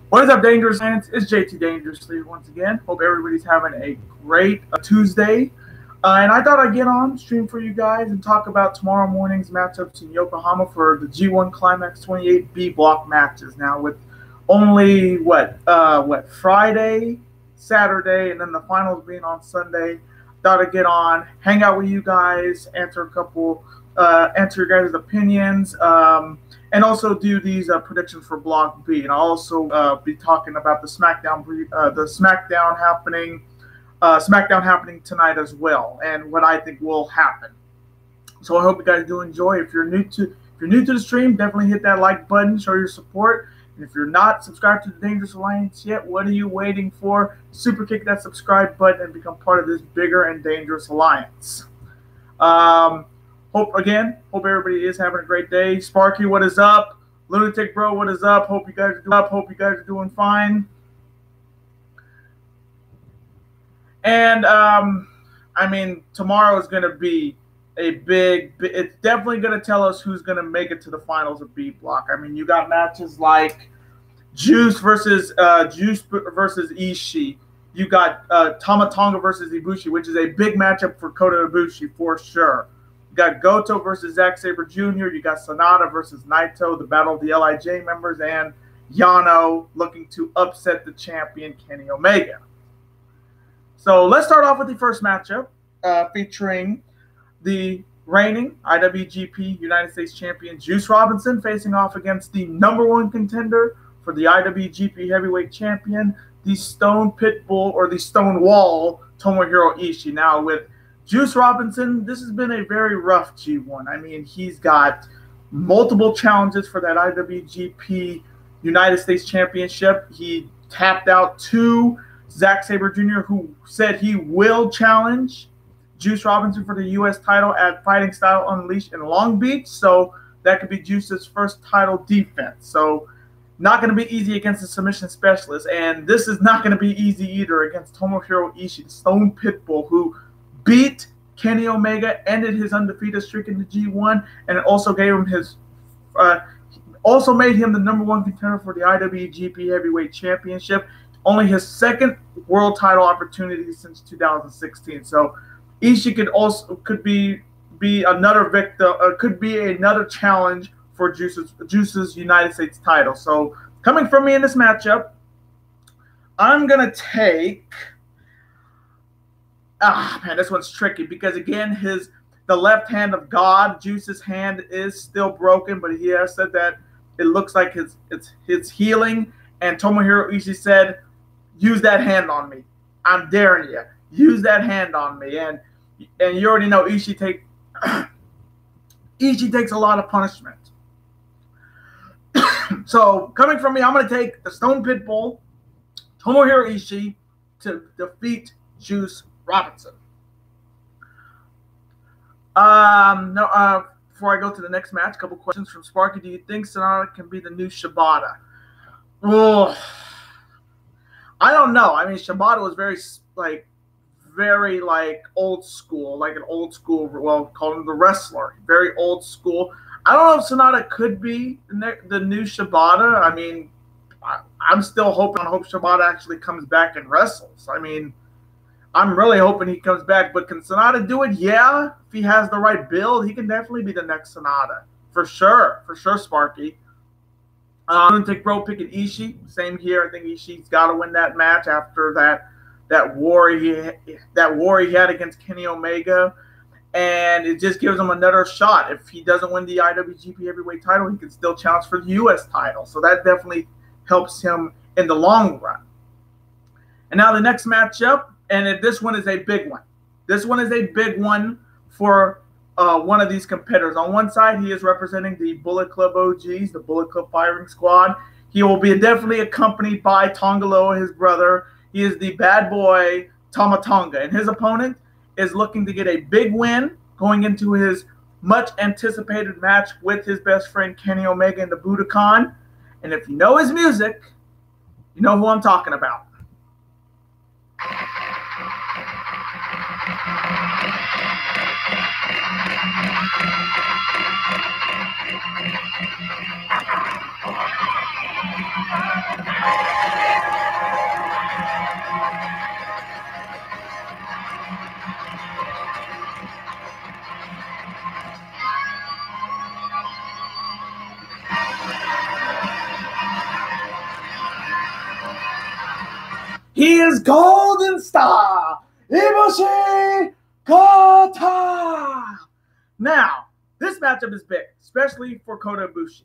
What is up, Dangerous fans? It's JT Dangerously once again. Hope everybody's having a great Tuesday. And I thought I'd get on, stream for you guys, and talk about tomorrow morning's matchups in Yokohama for the G1 Climax 28 B block matches. Now, with only Friday, Saturday, and then the finals being on Sunday, thought I'd get on, hang out with you guys, answer your guys' opinions. And also do these predictions for Block B, and I'll also be talking about the SmackDown happening tonight as well, and what I think will happen. So I hope you guys do enjoy. If you're new to the stream, definitely hit that like button, show your support. And if you're not subscribed to the Dangerous Alliance yet, what are you waiting for? Super kick that subscribe button and become part of this bigger and dangerous alliance. Hope everybody is having a great day. Sparky, what is up? Lunatic Bro, what is up? Hope you guys are doing fine. And tomorrow is going to be it's definitely going to tell us who's going to make it to the finals of B block. I mean, you got matches like Juice versus Ishii. You got Tama Tonga versus Ibushi, which is a big matchup for Kota Ibushi for sure. You got Goto versus Zack Sabre Jr. You got Sonata versus Naito, the battle of the LIJ members, and Yano looking to upset the champion Kenny Omega. So let's start off with the first matchup featuring the reigning IWGP United States champion Juice Robinson facing off against the #1 contender for the IWGP Heavyweight Champion, the Stone Pitbull or the Stone Wall Tomohiro Ishii. Now with Juice Robinson, this has been a very rough G1. I mean, he's got multiple challenges for that IWGP United States Championship. He tapped out to Zack Sabre Jr., who said he will challenge Juice Robinson for the U.S. title at Fighting Style Unleashed in Long Beach. So that could be Juice's first title defense. So not going to be easy against the submission specialist. And this is not going to be easy either against Tomohiro Ishii, the Stone Pitbull, who beat Kenny Omega, ended his undefeated streak in the G1, and it also gave him also made him the #1 contender for the IWGP Heavyweight Championship. Only his second world title opportunity since 2016. So Ishii could be another victim, could be another challenge for Juice's United States title. So coming from me in this matchup, I'm gonna take. This one's tricky because again, the left hand of God, Juice's hand, is still broken, but he has said that it looks like it's healing. And Tomohiro Ishii said, "Use that hand on me. I'm daring you. Use that hand on me." And you already know Ishii takes a lot of punishment. So coming from me, I'm going to take the Stone Pitbull, Tomohiro Ishii, to defeat Juice Robinson. Before I go to the next match, a couple questions from Sparky. Do you think Sonata can be the new Shibata? Oh, I don't know. I mean, Shibata was very old school, like an old school. Well, call him the wrestler, very old school. I don't know if Sonata could be the new Shibata. I mean, I'm still hoping. I hope Shibata actually comes back and wrestles. I mean, I'm really hoping he comes back. But can Sonata do it? Yeah, if he has the right build, he can definitely be the next Sonata for sure. For sure, Sparky. I'm going to take Bro picking Ishii. Same here. I think Ishii's got to win that match after that war he had against Kenny Omega, and it just gives him another shot. If he doesn't win the IWGP Heavyweight title, he can still challenge for the U.S. title. So that definitely helps him in the long run. And now the next matchup, and this one is a big one. This one is a big one for one of these competitors. On one side, he is representing the Bullet Club OGs, the Bullet Club Firing Squad. He will be definitely accompanied by Tongaloa, his brother. He is the bad boy Tama Tonga, and his opponent is looking to get a big win going into his much anticipated match with his best friend Kenny Omega in the Budokan. And if you know his music, you know who I'm talking about. He is Golden Star Ibushi Kota. Now, this matchup is big, especially for Kota Ibushi.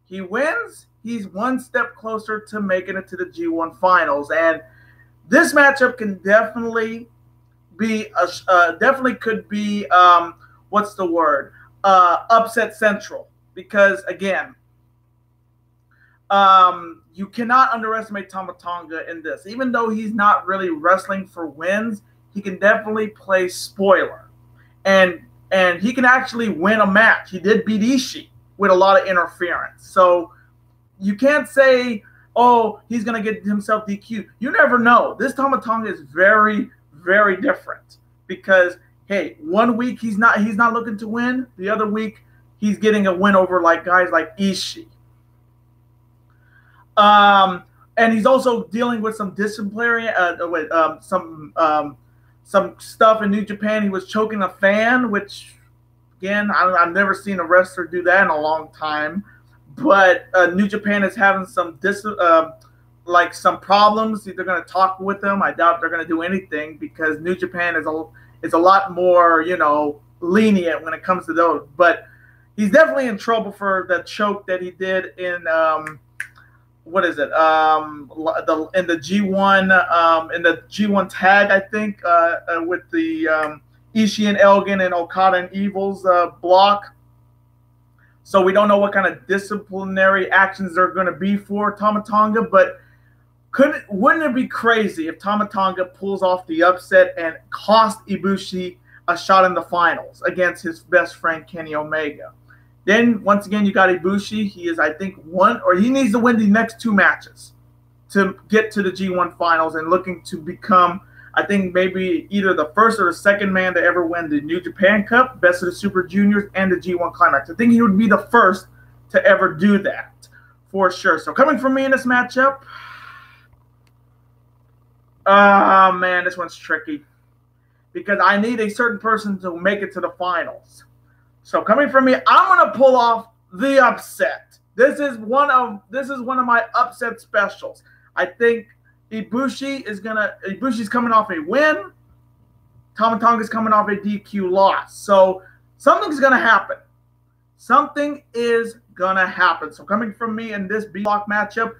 He wins, he's one step closer to making it to the G1 finals. And this matchup can definitely be, upset central. Because, again, you cannot underestimate Tama Tonga in this. Even though he's not really wrestling for wins, he can definitely play spoiler. And he can actually win a match. He did beat Ishii with a lot of interference. So you can't say, oh, he's going to get himself DQ. You never know. This Tama Tonga is very, very different. Because, hey, 1 week he's not looking to win. The other week he's getting a win over like guys like Ishii. And he's also dealing with some disciplinary, some stuff in New Japan. He was choking a fan, which, again, I've never seen a wrestler do that in a long time. But New Japan is having some some problems. They're going to talk with them. I doubt they're going to do anything because New Japan is a lot more, lenient when it comes to those. But he's definitely in trouble for the choke that he did in in the G1 tag, I think, with the Ishii and Elgin and Okada and Evil's block. So we don't know what kind of disciplinary actions they're going to be for Tama Tonga, but wouldn't it be crazy if Tama Tonga pulls off the upset and cost Ibushi a shot in the finals against his best friend Kenny Omega? Then, once again, you got Ibushi. He is, I think, he needs to win the next 2 matches to get to the G1 finals and looking to become, I think, maybe either the first or the second man to ever win the New Japan Cup, Best of the Super Juniors, and the G1 Climax. I think he would be the first to ever do that, for sure. So, coming from me in this matchup, oh, man, this one's tricky because I need a certain person to make it to the finals. So coming from me, I'm going to pull off the upset. This is one of my upset specials. I think Ibushi's coming off a win. Tama Tonga's coming off a DQ loss. So something's going to happen. Something is going to happen. So coming from me in this B-block matchup,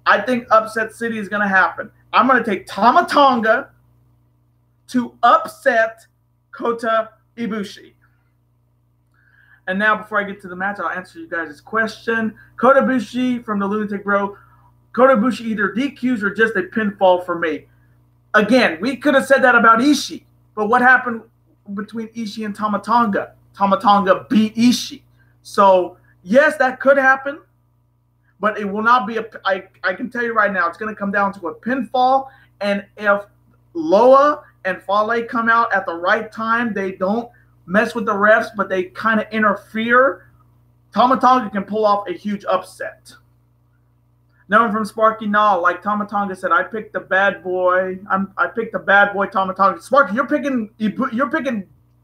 I think upset city is going to happen. I'm going to take Tama Tonga to upset Kota Ibushi. And now, before I get to the match, I'll answer you guys' question. Kota Ibushi from the Lunatic Bro. Kota Ibushi either DQs or just a pinfall for me. Again, we could have said that about Ishii. But what happened between Ishii and Tama Tonga? Tama Tonga beat Ishii. So, yes, that could happen. But it will not be I can tell you right now, it's going to come down to a pinfall. And if Loa and Fale come out at the right time, they don't mess with the refs, but they kind of interfere, Tama Tonga can pull off a huge upset. Now from Sparky Nall, like Tama Tonga said, I picked the bad boy. I picked the bad boy Tama Tonga. Sparky, you're picking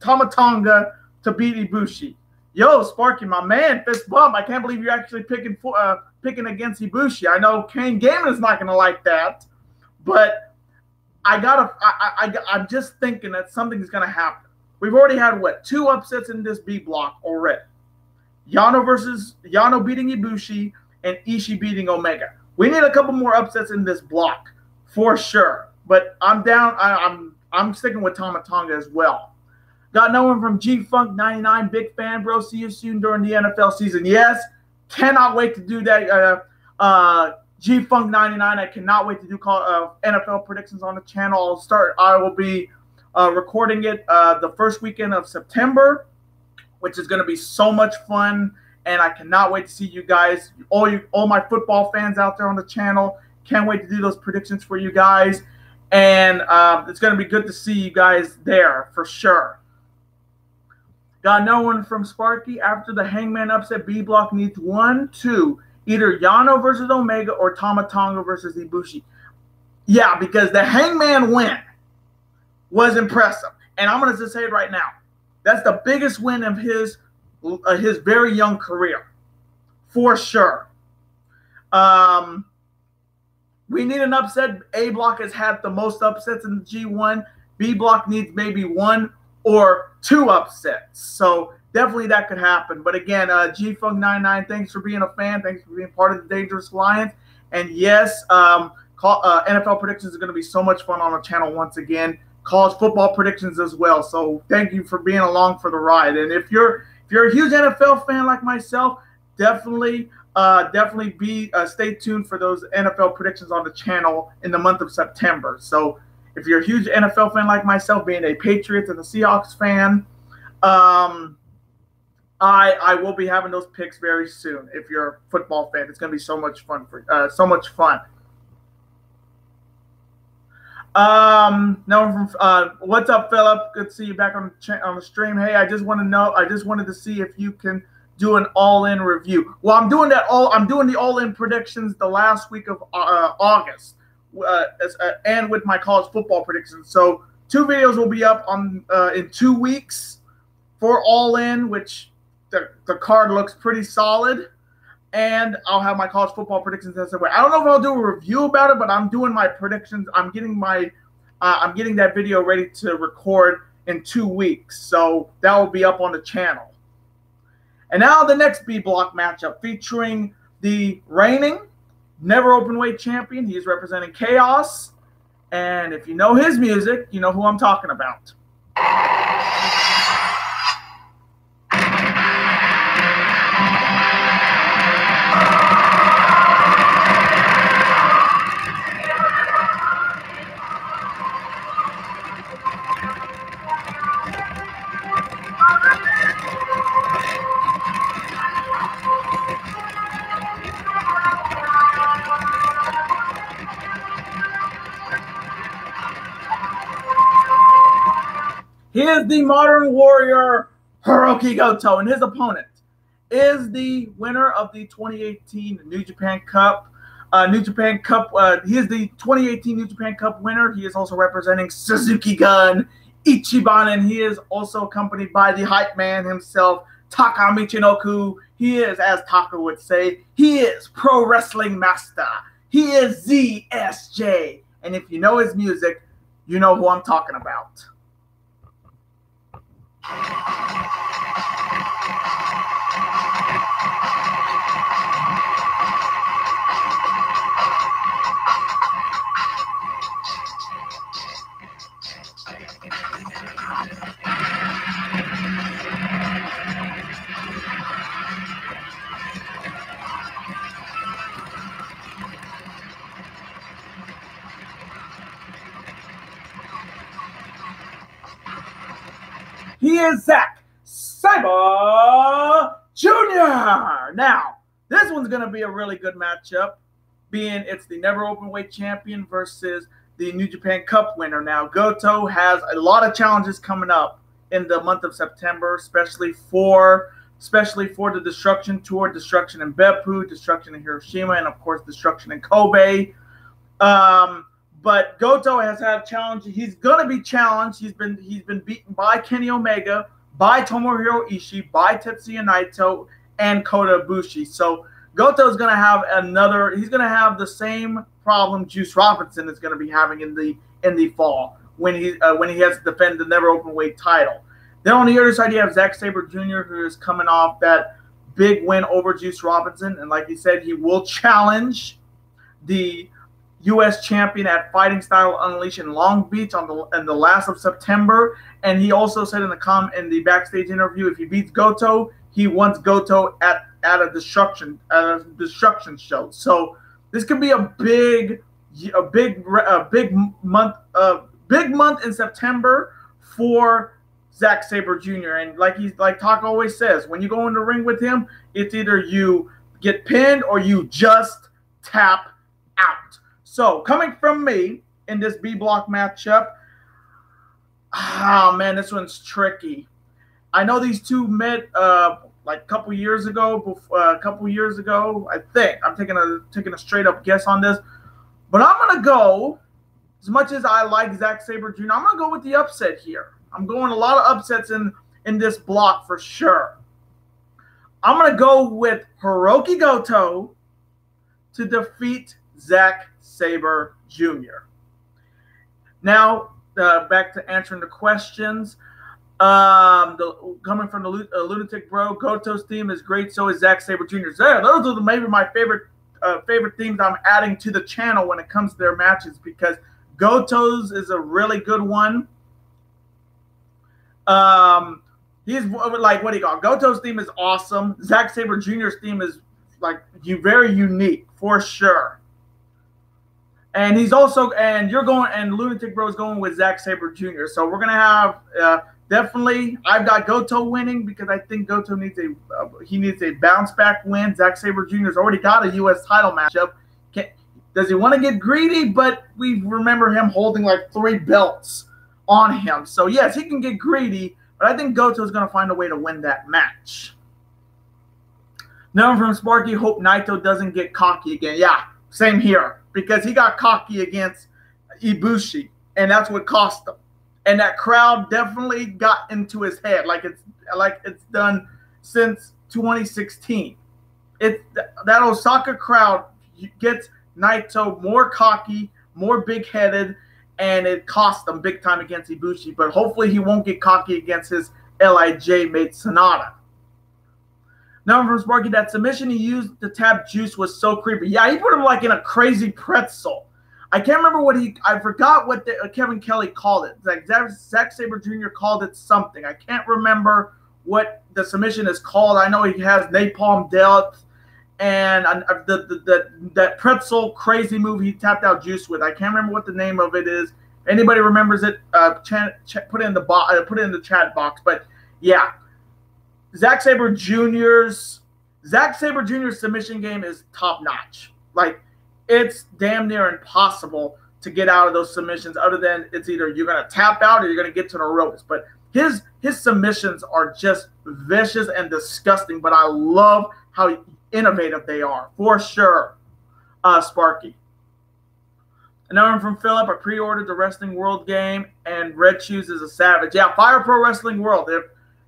Tama Tonga to beat Ibushi. Yo, Sparky, my man, fist bump. I can't believe you're actually picking against Ibushi. I know Kane Gaiman is not going to like that, but I'm just thinking that something is going to happen. We've already had, 2 upsets in this B block already. Yano beating Ibushi and Ishii beating Omega. We need a couple more upsets in this block for sure. But I'm down. I'm sticking with Tama Tonga as well. Got no one from G-Funk 99. Big fan, bro. See you soon during the NFL season. Yes, cannot wait to do that. G-Funk 99. I cannot wait to do NFL predictions on the channel. I will be recording it the first weekend of September, which is going to be so much fun, and I cannot wait to see you guys, all my football fans out there on the channel. Can't wait to do those predictions for you guys, and it's going to be good to see you guys there for sure. Got no one from Sparky. After the Hangman upset, B block needs 1, 2, either Yano versus Omega or Tama Tonga versus Ibushi. Yeah, because the Hangman win was impressive. And I'm going to just say it right now. That's the biggest win of his very young career. For sure. But we need an upset. A block has had the most upsets in the G1. B block needs maybe 1 or 2 upsets. So definitely that could happen. But again, G-Funk99, thanks for being a fan. Thanks for being part of the Dangerous Alliance. And yes, NFL predictions are going to be so much fun on the channel once again. College football predictions as well. So thank you for being along for the ride. And if you're a huge NFL fan like myself, definitely stay tuned for those NFL predictions on the channel in the month of September. So if you're a huge NFL fan like myself, being a Patriots and a Seahawks fan, I will be having those picks very soon. If you're a football fan, it's going to be so much fun what's up, Philip? Good to see you back on the stream. Hey, I just wanted to see if you can do an all-in review. Well, I'm doing the all-in predictions the last week of August, and with my college football predictions. So 2 videos will be up on in 2 weeks for all-in, which the card looks pretty solid. And I'll have my college football predictions as well. I don't know if I'll do a review about it, but I'm doing my predictions. I'm getting that video ready to record in 2 weeks. So that will be up on the channel. And now the next B block matchup featuring the reigning never openweight champion. He's representing Chaos. And if you know his music, you know who I'm talking about. He is the Modern Warrior Hiroki Goto, and his opponent is the winner of the 2018 New Japan Cup. He is the 2018 New Japan Cup winner. He is also representing Suzuki Gun Ichiban, and he is also accompanied by the hype man himself, Taka Michinoku. He is, as Taka would say, he is Pro Wrestling Master. He is ZSJ. And if you know his music, you know who I'm talking about. He is Zack Sabre Jr. Now, this one's going to be a really good matchup, being it's the never openweight champion versus the New Japan Cup winner. Now, Goto has a lot of challenges coming up in the month of September, especially for the Destruction Tour, Destruction in Beppu, Destruction in Hiroshima, and of course Destruction in Kobe. But Goto has had a challenge. He's gonna be challenged. He's been beaten by Kenny Omega, by Tomohiro Ishii, by Tetsuya Naito, and Kota Ibushi. So Goto is gonna have he's gonna have the same problem Juice Robinson is gonna be having in the fall when he has to defend the never openweight title. Then on the other side you have Zack Sabre Jr., who is coming off that big win over Juice Robinson, and like he said, he will challenge the U.S. champion at Fighting Style Unleashed in Long Beach in the last of September. And he also said in the backstage interview, if he beats Goto, he wants Goto at a destruction show. So this could be a big month in September for Zack Sabre Jr. And like Taka always says, when you go in the ring with him, it's either you get pinned or you just tap out. So, coming from me in this B block matchup, oh man, this one's tricky. I know these two met like a couple years ago. I think I'm taking a straight up guess on this, but I'm gonna go. As much as I like Zack Sabre Jr., I'm gonna go with the upset here. I'm going a lot of upsets in this block for sure. I'm gonna go with Hiroki Goto to defeat Zack Sabre Jr. Now, back to answering the questions. Coming from the Lunatic Bro, Goto's theme is great. So is Zack Sabre Jr.'s. There, those are maybe my favorite themes I'm adding to the channel when it comes to their matches, because Goto's is a really good one. He's like, what do you call it? Goto's theme is awesome. Zack Sabre Jr.'s theme is like very unique for sure. And he's also, and you're going, and Lunatic Bro is going with Zack Sabre Jr. So we're gonna have definitely. I've got Goto winning because I think Goto needs a bounce back win. Zack Sabre Jr.'s already got a U.S. title matchup. Does he want to get greedy? But we remember him holding like 3 belts on him. So yes, he can get greedy, but I think Goto is going to find a way to win that match. Now from Sparky, hope Naito doesn't get cocky again. Yeah, same here, because he got cocky against Ibushi, and that's what cost him. And that crowd definitely got into his head, like it's done since 2016. That Osaka crowd gets Naito more cocky, more big-headed, and it cost him big time against Ibushi. But hopefully he won't get cocky against his LIJ mate Sonata. Now from Sparky, that submission he used to tap Juice was so creepy. Yeah, he put him like in a crazy pretzel. I can't remember I forgot what Kevin Kelly called it. Like Zack Sabre Jr. called it something. I can't remember what the submission is called. I know he has napalm death and that pretzel crazy move he tapped out Juice with. I can't remember what the name of it is. Anybody remembers it? Put it in the chat box. But yeah, Zack Sabre Jr.'s submission game is top notch. Like, it's damn near impossible to get out of those submissions, other than it's either you're going to tap out or you're going to get to the ropes. But his submissions are just vicious and disgusting, but I love how innovative they are, for sure, Sparky. Another one from Philip. I pre-ordered the Wrestling World game, and Red Shoes is a savage. Yeah, Fire Pro Wrestling World. If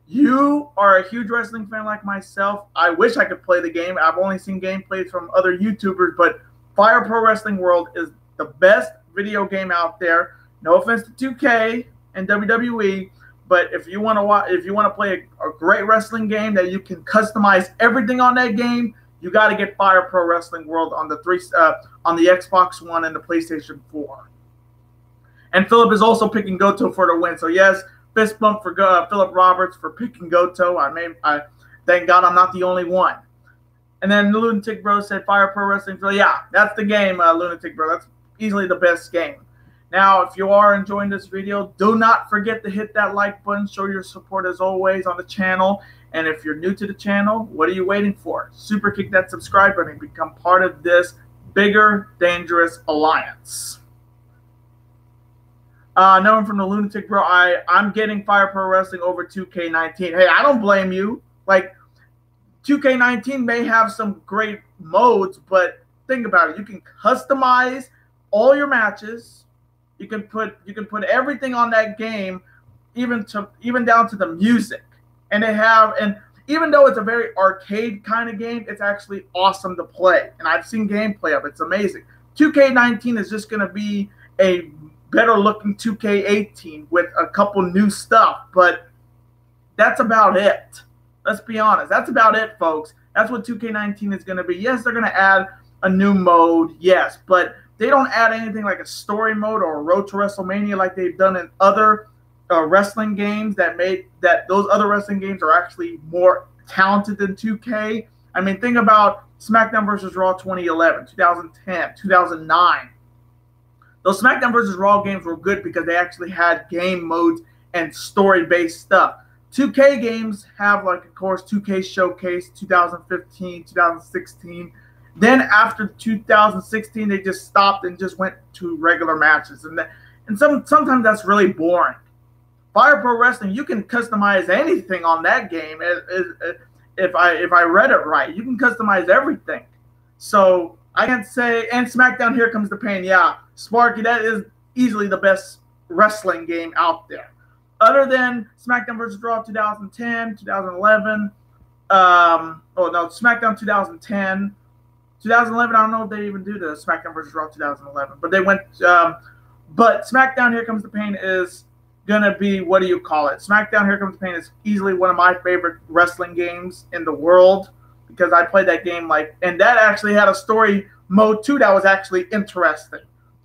you are a huge wrestling fan like myself, I wish I could play the game. I've only seen gameplays from other YouTubers, but Fire Pro Wrestling World is the best video game out there. No offense to 2K and WWE, but if you want to play a great wrestling game that you can customize everything on that game, you got to get Fire Pro Wrestling World on the Xbox One and the PlayStation 4. And Philip is also picking Goto for the win. So yes, fist bump for Philip Roberts for picking Goto. I thank God I'm not the only one. And then Lunatic Bro said Fire Pro Wrestling. So yeah, that's the game, Lunatic Bro. That's easily the best game. Now, if you are enjoying this video, do not forget to hit that like button. Show your support as always on the channel. And if you're new to the channel, what are you waiting for? Super kick that subscribe button and become part of this bigger, dangerous alliance. No one from the Lunatic Bro. I'm getting Fire Pro Wrestling over 2K19. Hey, I don't blame you. Like, 2K19 may have some great modes, but think about it. You can customize all your matches. You can put everything on that game, even down to the music. And even though it's a very arcade kind of game, it's actually awesome to play. And I've seen gameplay of it. It's amazing. 2K19 is just going to be a better looking 2K18 with a couple new stuff, but that's about it. Let's be honest. That's about it, folks. That's what 2K19 is going to be. Yes, they're going to add a new mode, yes, but they don't add anything like a story mode or a Road to WrestleMania like they've done in other wrestling games those other wrestling games are actually more talented than 2K. I mean, think about SmackDown vs. Raw 2011, 2010, 2009. Those SmackDown vs. Raw games were good because they actually had game modes and story-based stuff. 2K games have, like, of course, 2K Showcase 2015, 2016. Then after 2016, they just stopped and just went to regular matches. And sometimes that's really boring. Fire Pro Wrestling, you can customize anything on that game. If I read it right, you can customize everything. So I can't say. And SmackDown Here Comes the Pain. Yeah, Sparky, that is easily the best wrestling game out there. Other than SmackDown vs. Raw 2010, 2011. SmackDown 2010, 2011. I don't know if they even do the SmackDown versus Raw 2011, but they went. But SmackDown Here Comes the Pain is gonna be, what do you call it? SmackDown Here Comes the Pain is easily one of my favorite wrestling games in the world because I played that game and that actually had a story mode too that was actually interesting.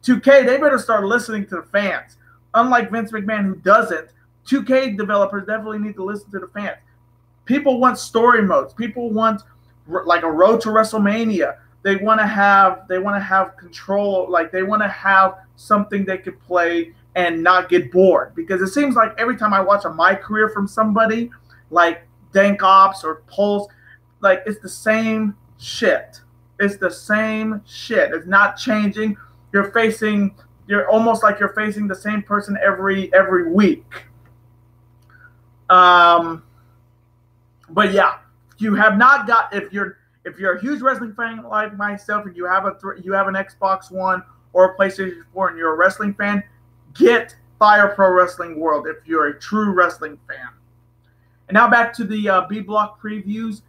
2K, they better start listening to the fans. Unlike Vince McMahon, who doesn't, 2K developers definitely need to listen to the fans. People want story modes. People want like a road to WrestleMania. They want to have control. Like they want to have something they could play and not get bored. Because it seems like every time I watch a My Career from somebody, like Dank Ops or Pulse, like it's the same shit. It's the same shit. It's not changing. You're almost like you're facing the same person every week. But yeah, you have not got, if you're a huge wrestling fan like myself and you have an Xbox One or a PlayStation 4 and you're a wrestling fan, get Fire Pro Wrestling World if you're a true wrestling fan. And now back to the B Block previews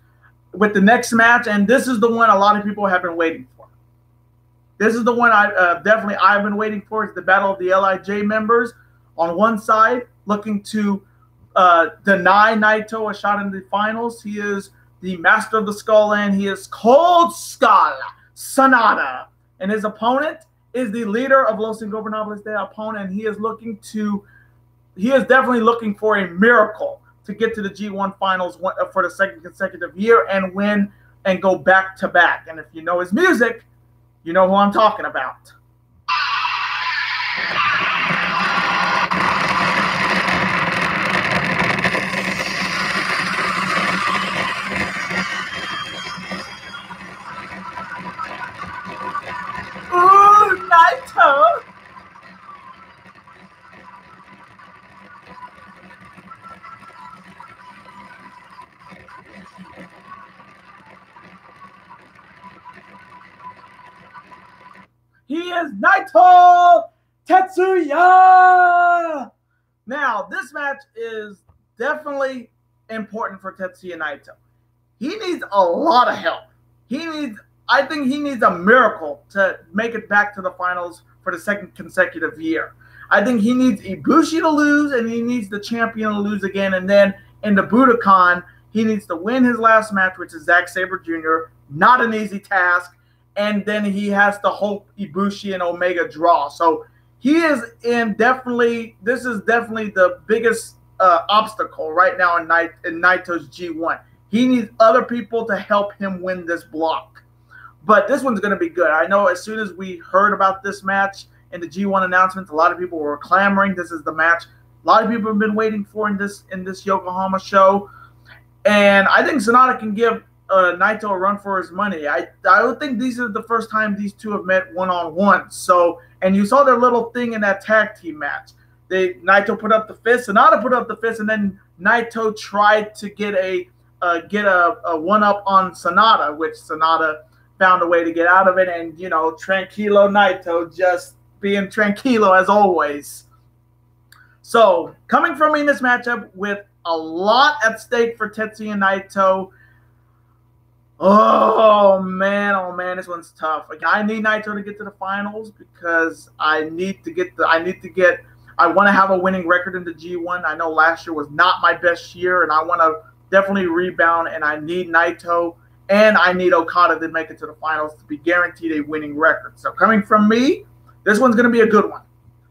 with the next match, and this is the one a lot of people have been waiting for. This is the one I've been waiting for. It's the Battle of the LIJ members. On one side, looking to deny Naito a shot in the finals. He is the Master of the Skull, and he is Cold Skull Sanada. And his opponent is the leader of Los Ingobernables de Japón, and he is definitely looking for a miracle to get to the G1 finals for the second consecutive year and win and go back to back. And if you know his music, you know who I'm talking about. Ooh, Naito! He is Naito Tetsuya! Now, this match is definitely important for Tetsuya Naito. He needs a lot of help. I think he needs a miracle to make it back to the finals for the second consecutive year. I think he needs Ibushi to lose, and he needs the champion to lose again. And then in the Budokan, he needs to win his last match, which is Zack Sabre Jr. Not an easy task. And then he has to hope Ibushi and Omega draw. So he is this is definitely the biggest obstacle right now in Naito's G1. He needs other people to help him win this block. But this one's going to be good. I know as soon as we heard about this match in the G1 announcements, a lot of people were clamoring. This is the match a lot of people have been waiting for in this Yokohama show. And I think Sonata can give Naito a run for his money. I don't think these are the first time these two have met one-on-one. So, and you saw their little thing in that tag team match. Naito put up the fist, Sonata put up the fist, and then Naito tried to get a one-up on Sonata, which Sonata found a way to get out of it. And, you know, Tranquilo Naito just being tranquilo as always. So, coming from me in this matchup with a lot at stake for Tetsuya Naito. Oh man, this one's tough. Like, I need Naito to get to the finals because I want to have a winning record in the G1. I know last year was not my best year, and I want to definitely rebound, and I need Naito and I need Okada to make it to the finals to be guaranteed a winning record. So coming from me, this one's going to be a good one.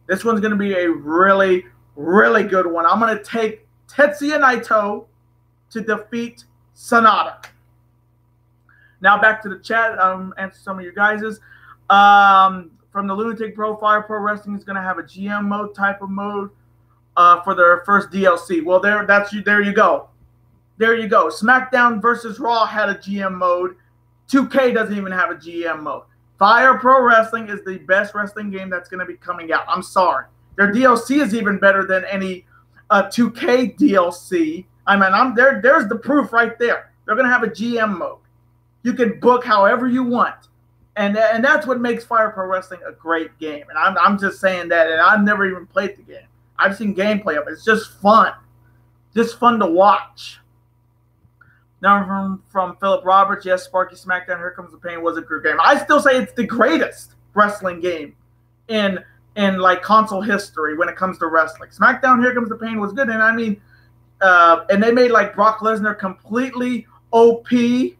This one's going to be a really, really good one. I'm going to take Tetsuya Naito to defeat Sonata. Now back to the chat. Answer some of your guys's. From the Lunatic Pro, Fire Pro Wrestling is going to have a GM mode type of mode for their first DLC. Well, there you go. There you go. SmackDown versus Raw had a GM mode. 2K doesn't even have a GM mode. Fire Pro Wrestling is the best wrestling game that's going to be coming out. I'm sorry. Their DLC is even better than any 2K DLC. I mean, there's the proof right there. They're going to have a GM mode. You can book however you want. And that's what makes Fire Pro Wrestling a great game. And I'm just saying that, and I've never even played the game. I've seen gameplay of it. It's just fun. Just fun to watch. Now from Philip Roberts, yes, Sparky SmackDown Here Comes the Pain was a good game. I still say it's the greatest wrestling game in like console history when it comes to wrestling. SmackDown Here Comes the Pain was good, and I mean, and they made like Brock Lesnar completely OP. They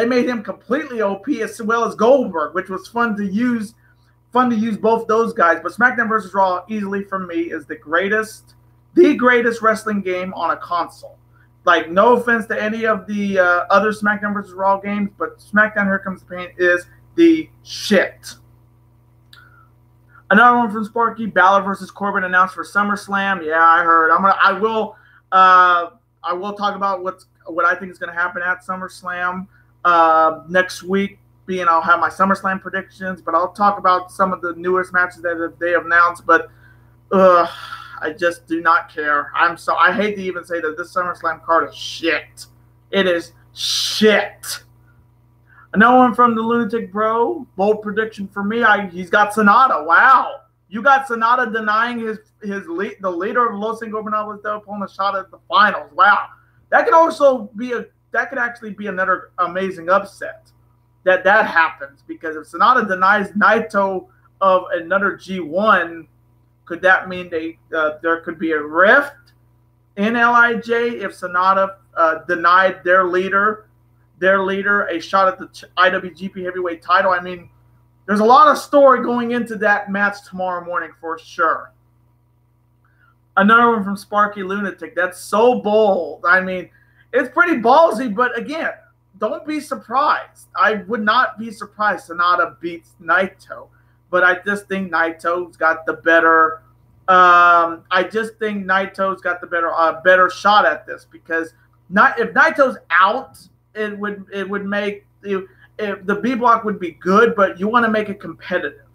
made him completely OP as well as Goldberg, which was fun to use. Fun to use both those guys. But SmackDown vs. Raw, easily for me, is the greatest wrestling game on a console. Like, no offense to any of the other SmackDown vs. Raw games, but SmackDown Here Comes the Pain is the shit. Another one from Sparky, Balor versus Corbin announced for SummerSlam. Yeah, I heard. I will talk about what I think is going to happen at SummerSlam next week. Being I'll have my SummerSlam predictions, but I'll talk about some of the newest matches that they have announced. But I just do not care. I hate to even say that this SummerSlam card is shit. It is shit. Another one from the Lunatic Bro. Bold prediction for me. He's got Sonata. Wow. You got Sonata denying the leader of Los Ingobernables del pulling a shot at the finals. Wow. That could actually be another amazing upset. That happens, because if Sonata denies Naito of another G1, could that mean there could be a rift in LIJ if Sonata denied their leader a shot at the IWGP Heavyweight title? I mean, there's a lot of story going into that match tomorrow morning for sure. Another one from Sparky Lunatic. That's so bold. I mean, it's pretty ballsy, but again, don't be surprised. I would not be surprised Sonata beats Naito, but I just think Naito's got the better. Better shot at this, because if Naito's out, it would make if the B block would be good, but you want to make it competitive.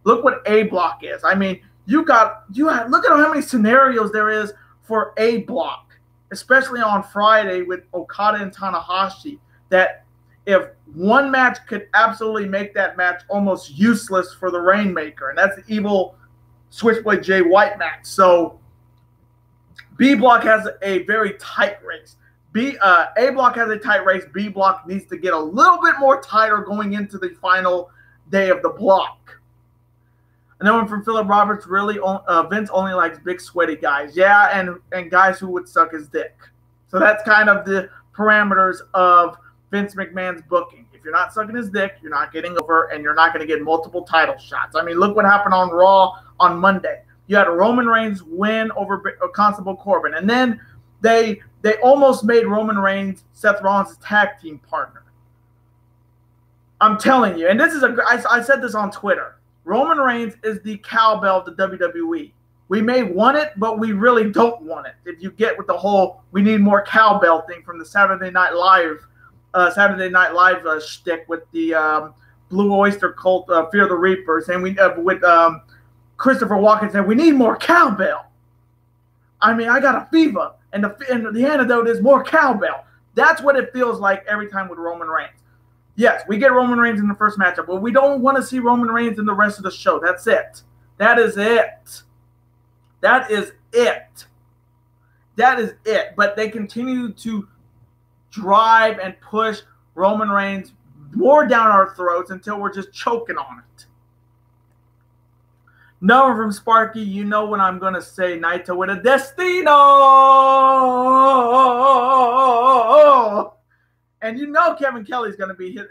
Look what A block is. I mean, look at how many scenarios there is for A block, especially on Friday with Okada and Tanahashi. That if one match could absolutely make that match almost useless for the Rainmaker, and that's the evil Switchblade Jay White match. So B block has a very tight race. A block has a tight race. B block needs to get a little bit more tighter going into the final day of the block. Another one from Philip Roberts. Really, Vince only likes big sweaty guys. Yeah, and guys who would suck his dick. So that's kind of the parameters of Vince McMahon's booking. If you're not sucking his dick, you're not getting over, and you're not going to get multiple title shots. I mean, look what happened on Raw on Monday. You had Roman Reigns win over Constable Corbin, and then they almost made Roman Reigns Seth Rollins' tag team partner. I'm telling you, and I said this on Twitter. Roman Reigns is the cowbell of the WWE. We may want it, but we really don't want it. If you get with the whole "we need more cowbell" thing from the Saturday Night Live shtick with the Blue Oyster Cult, Fear the Reapers, and with Christopher Walken saying we need more cowbell. I mean, I got a fever, and the antidote is more cowbell. That's what it feels like every time with Roman Reigns. Yes, we get Roman Reigns in the first matchup, but we don't want to see Roman Reigns in the rest of the show. That's it. That is it. That is it. That is it. But they continue to drive and push Roman Reigns more down our throats until we're just choking on it. No, from Sparky, you know what I'm going to say. Naito with a Destino. And you know Kevin Kelly's going to be hit.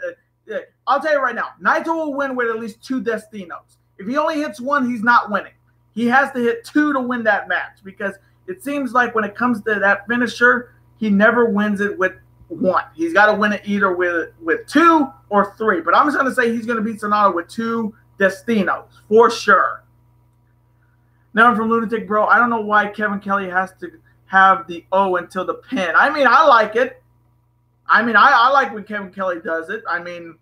I'll tell you right now, Naito will win with at least 2 Destinos. If he only hits 1, he's not winning. He has to hit 2 to win that match, because it seems like when it comes to that finisher, he never wins it with 1. He's got to win it either with 2 or 3. But I'm just going to say he's going to beat Sonata with 2 Destinos for sure. Now from Lunatic Bro, I don't know why Kevin Kelly has to have the O until the pin. I mean, I like it. I mean, I like when Kevin Kelly does it. I mean,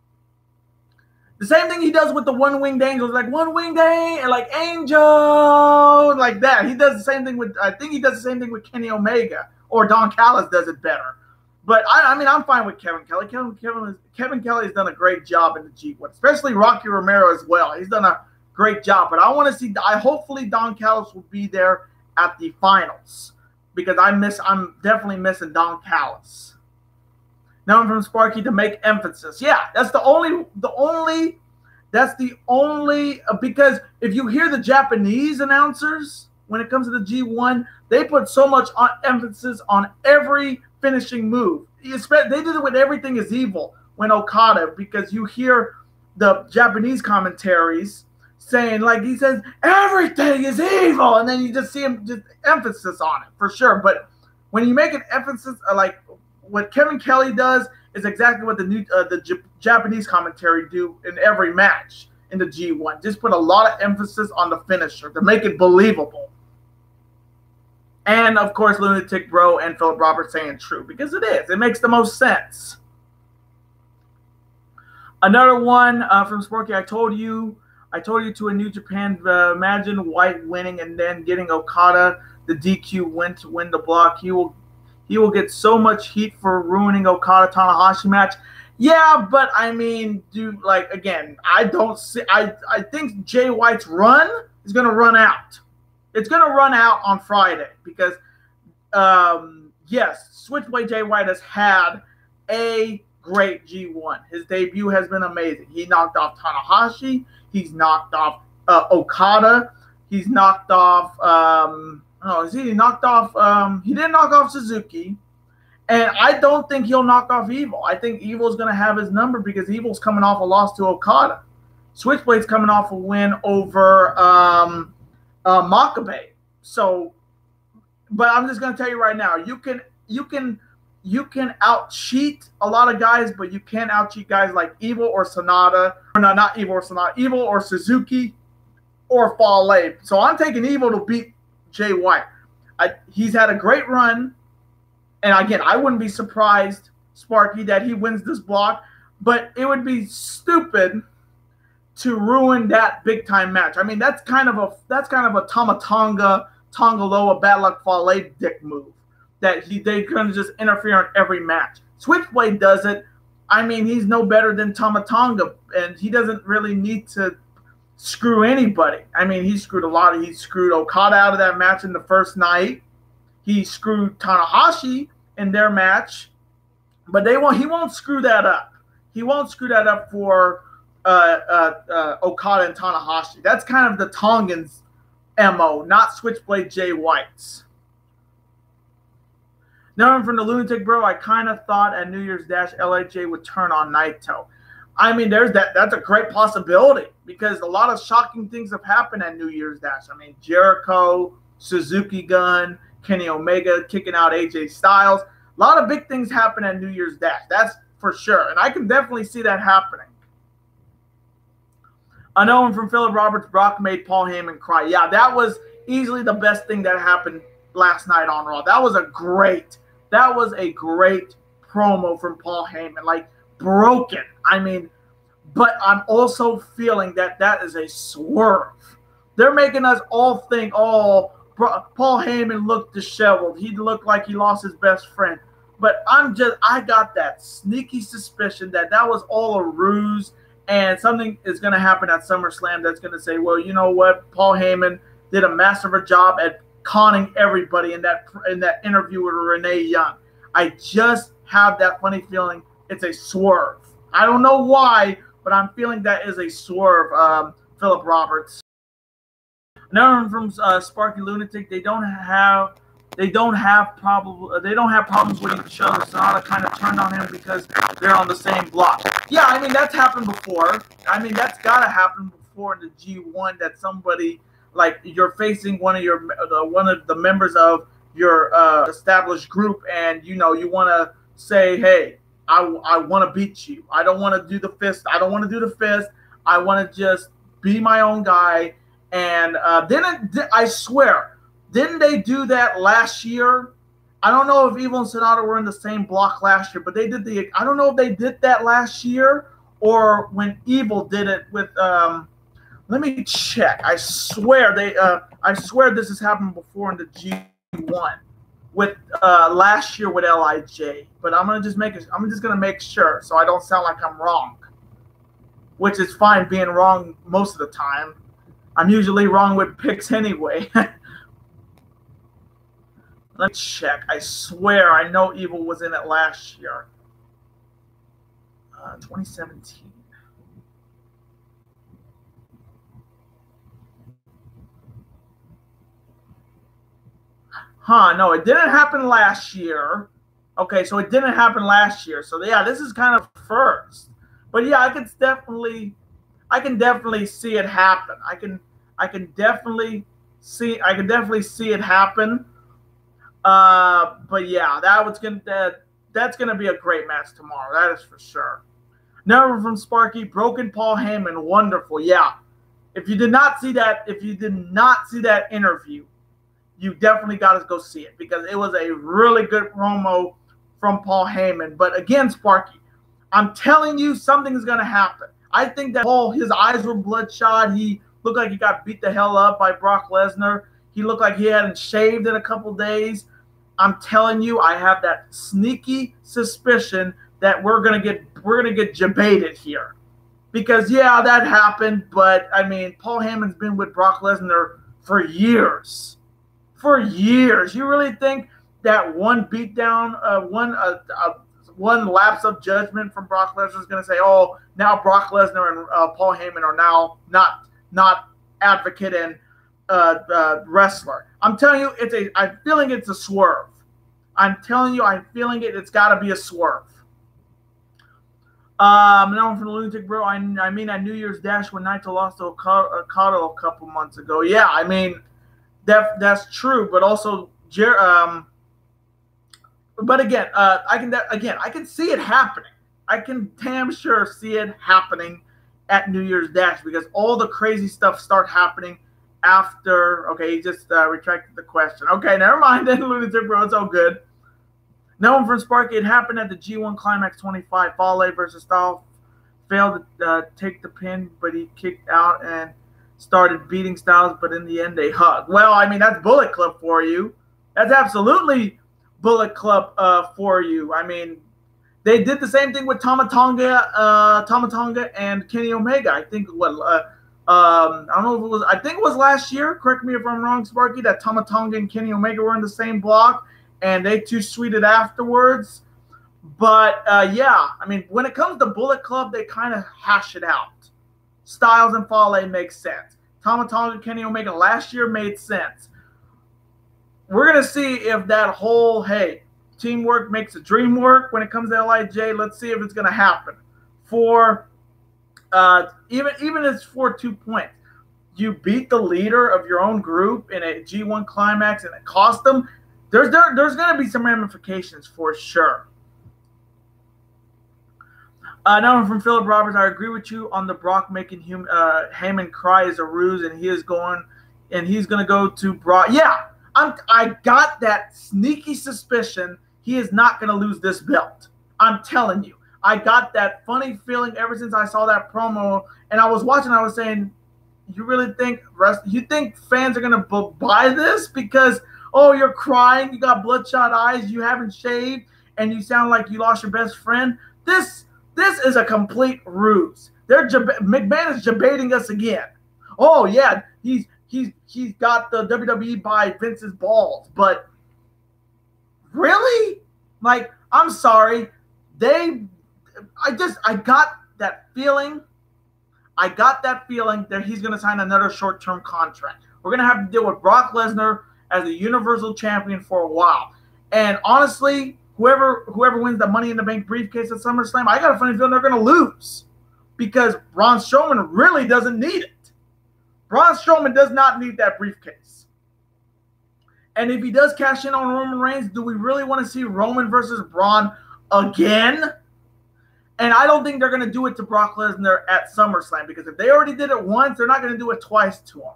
the same thing he does with the one-winged angels, like one-winged angel, like angel, like that. He does the same thing with, I think he does the same thing with Kenny Omega, or Don Callis does it better. But I mean, I'm fine with Kevin Kelly. Kevin Kelly has done a great job in the G1, especially Rocky Romero as well. He's done a great job. But I want to see, hopefully Don Callis will be there at the finals, because I'm definitely missing Don Callis. Now from Sparky to make emphasis. Yeah, that's the only because if you hear the Japanese announcers when it comes to the G1, they put so much emphasis on every finishing move. They did it with Everything Is Evil when Okada, because you hear the Japanese commentaries saying, like, he says, everything is evil, and then you just see him just emphasis on it for sure. But when you make an emphasis, like what Kevin Kelly does, is exactly what the Japanese commentary do in every match in the G1. Just put a lot of emphasis on the finisher to make it believable. And of course, Lunatic Bro and Philip Roberts saying true, because it is. It makes the most sense. Another one from Sparky. I told you to a New Japan. Imagine White winning and then getting Okada the DQ win to win the block. He will get so much heat for ruining Okada Tanahashi match. Yeah, but I mean, dude, like, again, I think Jay White's run is gonna run out. It's gonna run out on Friday because yes, Switchblade Jay White has had a great G1. His debut has been amazing. He knocked off Tanahashi. He's knocked off Okada. He's knocked off he didn't knock off Suzuki. And I don't think he'll knock off Evil. I think Evil's going to have his number because Evil's coming off a loss to Okada. Switchblade's coming off a win over Makabe. So, but I'm just going to tell you right now, you can out-cheat a lot of guys, but you can't out-cheat guys like Evil or Sonata. Or no, not Evil or Sonata. Evil or Suzuki or Fale. So I'm taking Evil to beat Jay White. He's had a great run. And again, I wouldn't be surprised, Sparky, that he wins this block. But it would be stupid to ruin that big-time match. I mean, that's kind of a Tongaloa Bad Luck Fale dick move. That they're going to just interfere in every match. Switchblade does it. I mean, he's no better than Tama Tonga, and he doesn't really need to screw anybody. I mean, he screwed Okada out of that match in the first night. He screwed Tanahashi in their match, but he won't screw that up. He won't screw that up for Okada and Tanahashi. That's kind of the Tongans' MO, not Switchblade Jay White's. Now from the Lunatic Bro, I kind of thought at New Year's Dash LIJ would turn on Naito. I mean, that's a great possibility because a lot of shocking things have happened at New Year's Dash. I mean, Jericho, Suzuki Gun, Kenny Omega kicking out AJ Styles. A lot of big things happen at New Year's Dash. That's for sure. And I can definitely see that happening. Another one from Philip Roberts. Brock made Paul Heyman cry. Yeah, that was easily the best thing that happened last night on Raw. That was a great promo from Paul Heyman. Like, broken. I mean, but I'm also feeling that is a swerve. They're making us all think, Paul Heyman looked disheveled. He looked like he lost his best friend. But I got that sneaky suspicion that was all a ruse and something is going to happen at SummerSlam that's going to say, well, you know what? Paul Heyman did a master of a job at conning everybody in that interview with Renee Young. I just have that funny feeling it's a swerve. I don't know why, but I'm feeling that is a swerve, Philip Roberts. Another one from Sparky Lunatic. They don't have problems with each other. Sonata kind of turned on him because they're on the same block. Yeah, I mean that's happened before. I mean that's gotta happen before in the G1 that somebody like you're facing one of the members of your established group, and you want to say, hey, I want to beat you. I don't want to do the fist. I don't want to do the fist. I want to just be my own guy. And I swear, didn't they do that last year? I don't know if Evil and Sonata were in the same block last year, but they did I don't know if they did that last year or when Evil did it with let me check. I swear this has happened before in the G1 with last year with LIJ. But I'm just gonna make sure so I don't sound like I'm wrong. Which is fine being wrong most of the time. I'm usually wrong with picks anyway. Let me check. I swear I know Evil was in it last year. 2017. No, it didn't happen last year. Okay, so it didn't happen last year. So yeah, this is kind of first. But yeah, I can definitely see it happen. I can definitely see it happen. But yeah, that's gonna be a great match tomorrow. That is for sure. Number from Sparky, broken Paul Heyman, wonderful. Yeah, if you did not see that interview, you definitely got to go see it because it was a really good promo from Paul Heyman. But again, Sparky, I'm telling you, something is going to happen. I think that his eyes were bloodshot. He looked like he got beat the hell up by Brock Lesnar. He looked like he hadn't shaved in a couple days. I'm telling you, I have that sneaky suspicion that we're gonna get jebaited here. Because yeah, that happened, but I mean, Paul Heyman's been with Brock Lesnar for years. For years. You really think that one beatdown, one lapse of judgment from Brock Lesnar is going to say, "Oh, now Brock Lesnar and Paul Heyman are now not advocate and wrestler"? I'm telling you, I'm feeling it's a swerve. I'm telling you, I'm feeling it. It's got to be a swerve. Now from the Lunatic Bro. I mean, at New Year's Dash when Naito lost to Okada a couple months ago. Yeah, I mean, that's true, but also, but again, I can see it happening. I can damn sure see it happening at New Year's Dash because all the crazy stuff start happening after. Okay, he just retracted the question. Okay, never mind then, Lunatic Bro. It's all good. No one from Sparky. It happened at the G1 Climax 25. Fale versus Styles failed to take the pin, but he kicked out and started beating Styles, but in the end they hugged. Well, I mean, that's Bullet Club for you. That's absolutely Bullet Club for you. I mean, they did the same thing with Tama Tonga and Kenny Omega. I think I don't know if it was. I think it was last year. Correct me if I'm wrong, Sparky. That Tama Tonga and Kenny Omega were in the same block, and they two sweeted afterwards. But yeah, I mean, when it comes to Bullet Club, they kind of hash it out. Styles and Fale makes sense. Tama Tonga and Kenny Omega last year made sense. We're going to see if that whole, hey, teamwork makes a dream work when it comes to LIJ. Let's see if it's going to happen. For even if it's for 2 points, you beat the leader of your own group in a G1 Climax and it cost them. There's going to be some ramifications for sure. Now from Philip Roberts, I agree with you on the Brock making Heyman cry is a ruse, and he's going to go to Brock. Yeah, I got that sneaky suspicion he is not going to lose this belt. I'm telling you, I got that funny feeling ever since I saw that promo, and I was watching. I was saying, you really think fans are going to buy this because you're crying, you got bloodshot eyes, you haven't shaved, and you sound like you lost your best friend? This is a complete ruse. McMahon is debating us again. Oh yeah, he's got the WWE by Vince's balls, but really, like, I'm sorry, I got that feeling. I got that feeling that he's going to sign another short-term contract. We're going to have to deal with Brock Lesnar as the Universal Champion for a while, and honestly, Whoever wins the Money in the Bank briefcase at SummerSlam, I got a funny feeling they're going to lose because Braun Strowman really doesn't need it. Braun Strowman does not need that briefcase. And if he does cash in on Roman Reigns, do we really want to see Roman versus Braun again? And I don't think they're going to do it to Brock Lesnar at SummerSlam because if they already did it once, they're not going to do it twice to him.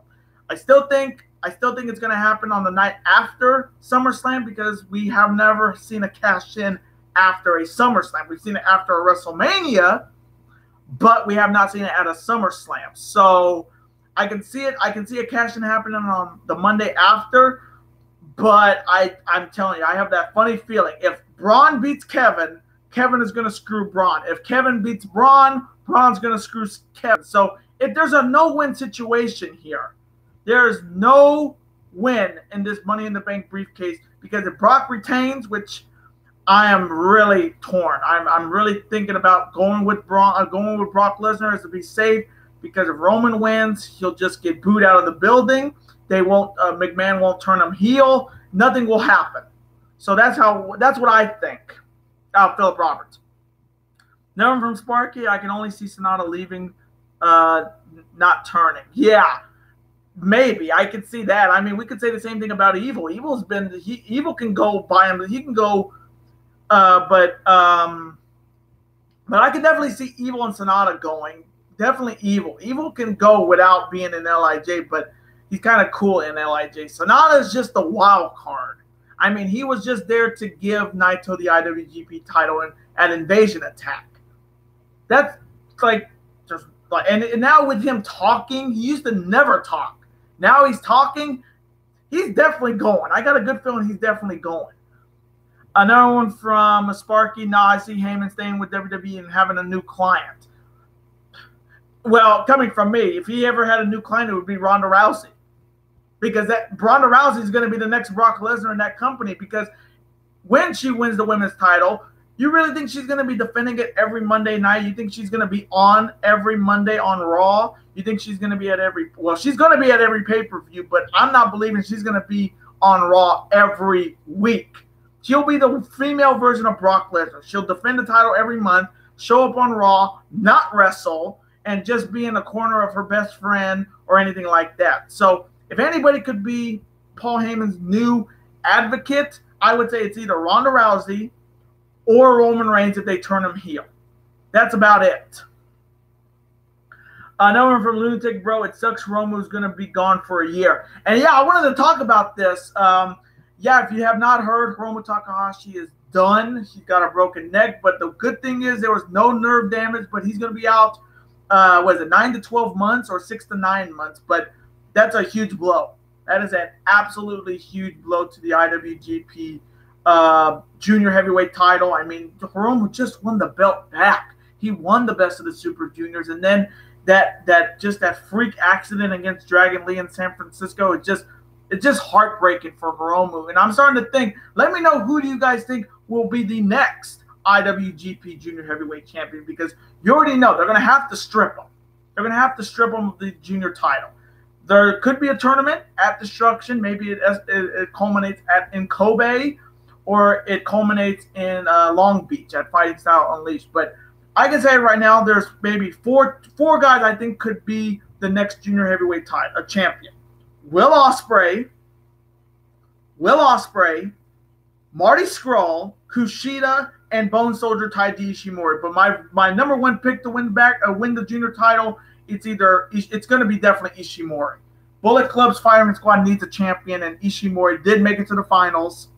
I still think it's going to happen on the night after SummerSlam because we have never seen a cash in after a SummerSlam. We've seen it after a WrestleMania, but we have not seen it at a SummerSlam. So I can see it. I can see a cash in happening on the Monday after. But I'm telling you, I have that funny feeling. If Braun beats Kevin, Kevin is going to screw Braun. If Kevin beats Braun, Braun's going to screw Kevin. So if there's a no-win situation here, there's no win in this Money in the Bank briefcase because if Brock retains, which I am really torn. I'm really thinking about going with Brock Lesnar as to be safe, because if Roman wins, he'll just get booed out of the building. They won't McMahon won't turn him heel. Nothing will happen. So that's what I think. Philip Roberts. Now from Sparky, I can only see Sonata leaving, not turning. Yeah, maybe I could see that. I mean, we could say the same thing about Evil. Evil can go by him. He can go, but I can definitely see Evil and Sonata going. Definitely Evil. Evil can go without being in LIJ, but he's kind of cool in LIJ. Sonata is just the wild card. I mean, he was just there to give Naito the IWGP title at Invasion Attack. That's like just like, and now with him talking, he used to never talk. Now he's talking. He's definitely going. I got a good feeling he's definitely going. Another one from Sparky. Now I see Heyman staying with WWE and having a new client. Well, coming from me, if he ever had a new client, it would be Ronda Rousey. Because Ronda Rousey is going to be the next Brock Lesnar in that company. Because when she wins the women's title, you really think she's going to be defending it every Monday night? You think she's going to be on every Monday on Raw? You think she's going to be at she's going to be at every pay-per-view, but I'm not believing she's going to be on Raw every week. She'll be the female version of Brock Lesnar. She'll defend the title every month, show up on Raw, not wrestle, and just be in the corner of her best friend or anything like that. So if anybody could be Paul Heyman's new advocate, I would say it's either Ronda Rousey or Roman Reigns if they turn him heel. That's about it. Another one from Lunatic Bro. It sucks Romu's going to be gone for a year. And yeah, I wanted to talk about this. If you have not heard, Hiromu Takahashi is done. He's got a broken neck. But the good thing is there was no nerve damage, but he's going to be out, 9 to 12 months or 6 to 9 months. But that's a huge blow. That is an absolutely huge blow to the IWGP junior heavyweight title. I mean, Hiromu just won the belt back. He won the best of the Super Juniors, and then that freak accident against Dragon Lee in San Francisco, it's just heartbreaking for Hiromu. And I'm starting to think, let me know, who do you guys think will be the next IWGP junior heavyweight champion? Because you already know they're going to have to strip him. They're going to have to strip him of the junior title. There could be a tournament at Destruction. Maybe it culminates in Kobe, or it culminates in Long Beach at Fighting Style Unleashed. But I can say right now, there's maybe four guys I think could be the next junior heavyweight champion. Will Ospreay, Marty Scurll, Kushida, and Bone Soldier Taiji Ishimori. But my number one pick to win the junior title, it's going to be definitely Ishimori. Bullet Club's Fireman Squad needs a champion, and Ishimori did make it to the finals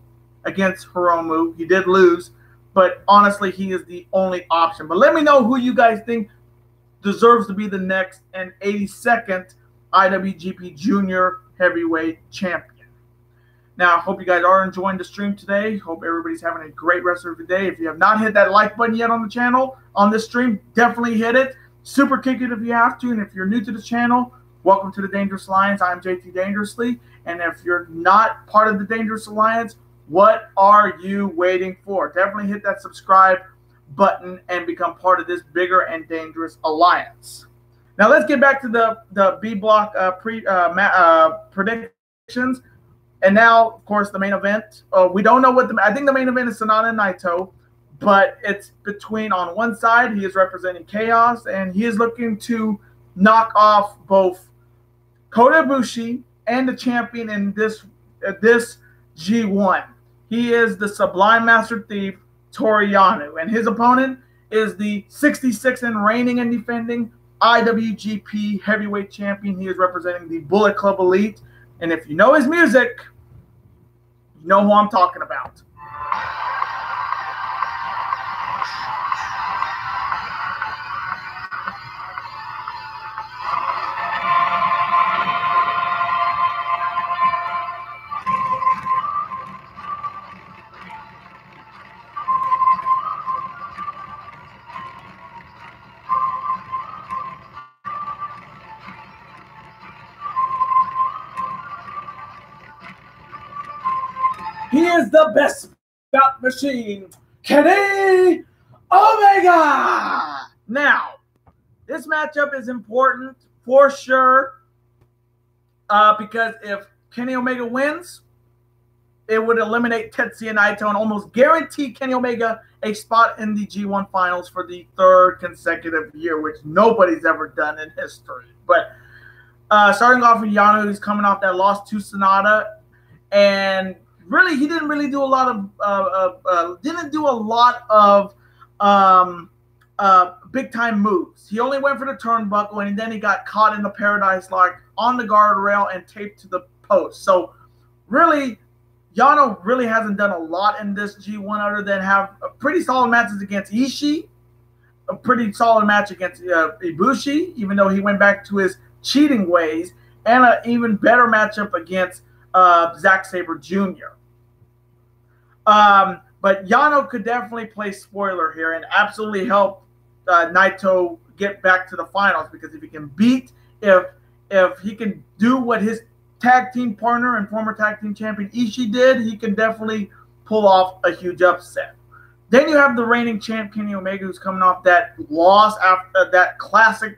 against Hiromu. He did lose, but honestly, he is the only option. But let me know who you guys think deserves to be the next and 82nd IWGP Junior Heavyweight Champion. Now, I hope you guys are enjoying the stream today. Hope everybody's having a great rest of the day. If you have not hit that like button yet on the channel, on this stream, definitely hit it. Super kick it if you have to. And if you're new to the channel, welcome to the Dangerous Alliance. I'm JT Dangerously. And if you're not part of the Dangerous Alliance, what are you waiting for? Definitely hit that subscribe button and become part of this bigger and dangerous alliance. Now let's get back to the B block predictions. And now, of course, the main event. We don't know I think the main event is Sonata and Naito, but it's between, on one side, he is representing Chaos, and he is looking to knock off both Kota Ibushi and the champion in this G1. He is the Sublime Master Thief, Toru Yano, and his opponent is the 66th and reigning and defending IWGP Heavyweight Champion. He is representing the Bullet Club Elite, and if you know his music, you know who I'm talking about. He is the best bout machine, Kenny Omega. Now, this matchup is important for sure because if Kenny Omega wins, it would eliminate Tetsuya Naito and almost guarantee Kenny Omega a spot in the G1 finals for the third consecutive year, which nobody's ever done in history. But starting off with Yano, who's coming off that loss to Sonata, and really he didn't really do a lot of big time moves. He only went for the turnbuckle, and then he got caught in the Paradise Lock on the guardrail and taped to the post. So really, Yano really hasn't done a lot in this G1 other than have pretty solid matches against Ishii, a pretty solid match against Ibushi, even though he went back to his cheating ways, and an even better matchup against Zack Sabre Jr. But Yano could definitely play spoiler here and absolutely help Naito get back to the finals, because if he can if he can do what his tag team partner and former tag team champion Ishii did, he can definitely pull off a huge upset. Then you have the reigning champ Kenny Omega, who's coming off that loss after that classic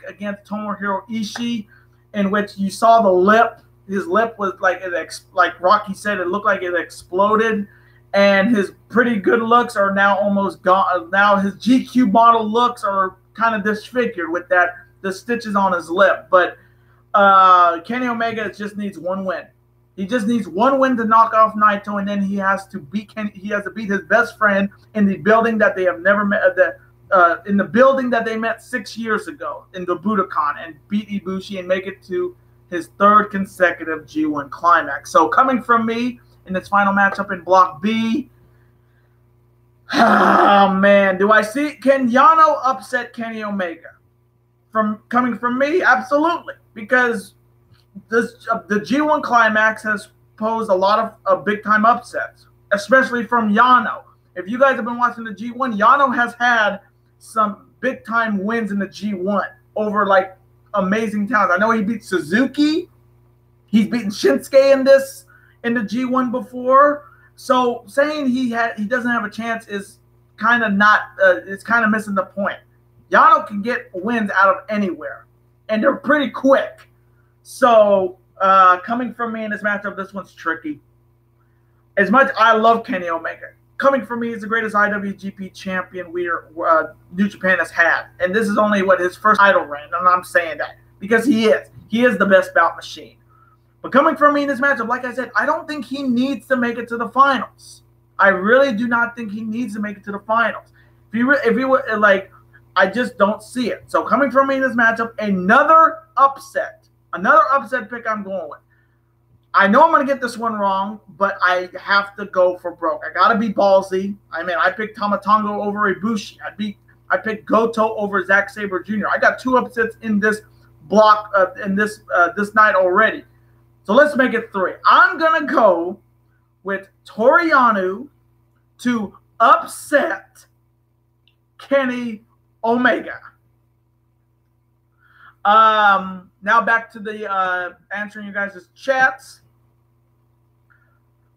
against Tomohiro Ishii, in which you saw the lip. His lip was like Rocky said, it looked like it exploded, and his pretty good looks are now almost gone. Now his GQ model looks are kind of disfigured with the stitches on his lip, but. Kenny Omega just needs one win. He just needs one win to knock off Naito, and then he has to beat his best friend in the building that they have never met. In the building that they met 6 years ago in the Budokan, and beat Ibushi and make it to his third consecutive G1 climax. So coming from me in this final matchup in Block B. Oh man, can Yano upset Kenny Omega? Coming from me, absolutely. Because the G1 climax has posed a lot of big-time upsets, especially from Yano. If you guys have been watching the G1, Yano has had some big-time wins in the G1 over, like, amazing talent. I know he beat Suzuki. He's beaten Shinsuke in the G1 before. So saying he doesn't have a chance is kind of it's kind of missing the point. Yano can get wins out of anywhere, and they're pretty quick. So coming from me in this matchup, this one's tricky. As much I love Kenny Omega, coming from me, he's the greatest IWGP champion New Japan has had. And this is only his first title reign, and I'm saying that because he is. He is the best bout machine. But coming from me in this matchup, like I said, I don't think he needs to make it to the finals. I really do not think he needs to make it to the finals. If he were like, I just don't see it. So coming from me in this matchup, another upset pick I'm going with. I know I'm going to get this one wrong, but I have to go for broke. I got to be ballsy. I mean, I picked Tama Tonga over Ibushi. I picked Goto over Zack Sabre Jr. I got two upsets in this block this night already. So let's make it three. I'm going to go with Toru Yano to upset Kenny Omega. Now back to the answering you guys' chats.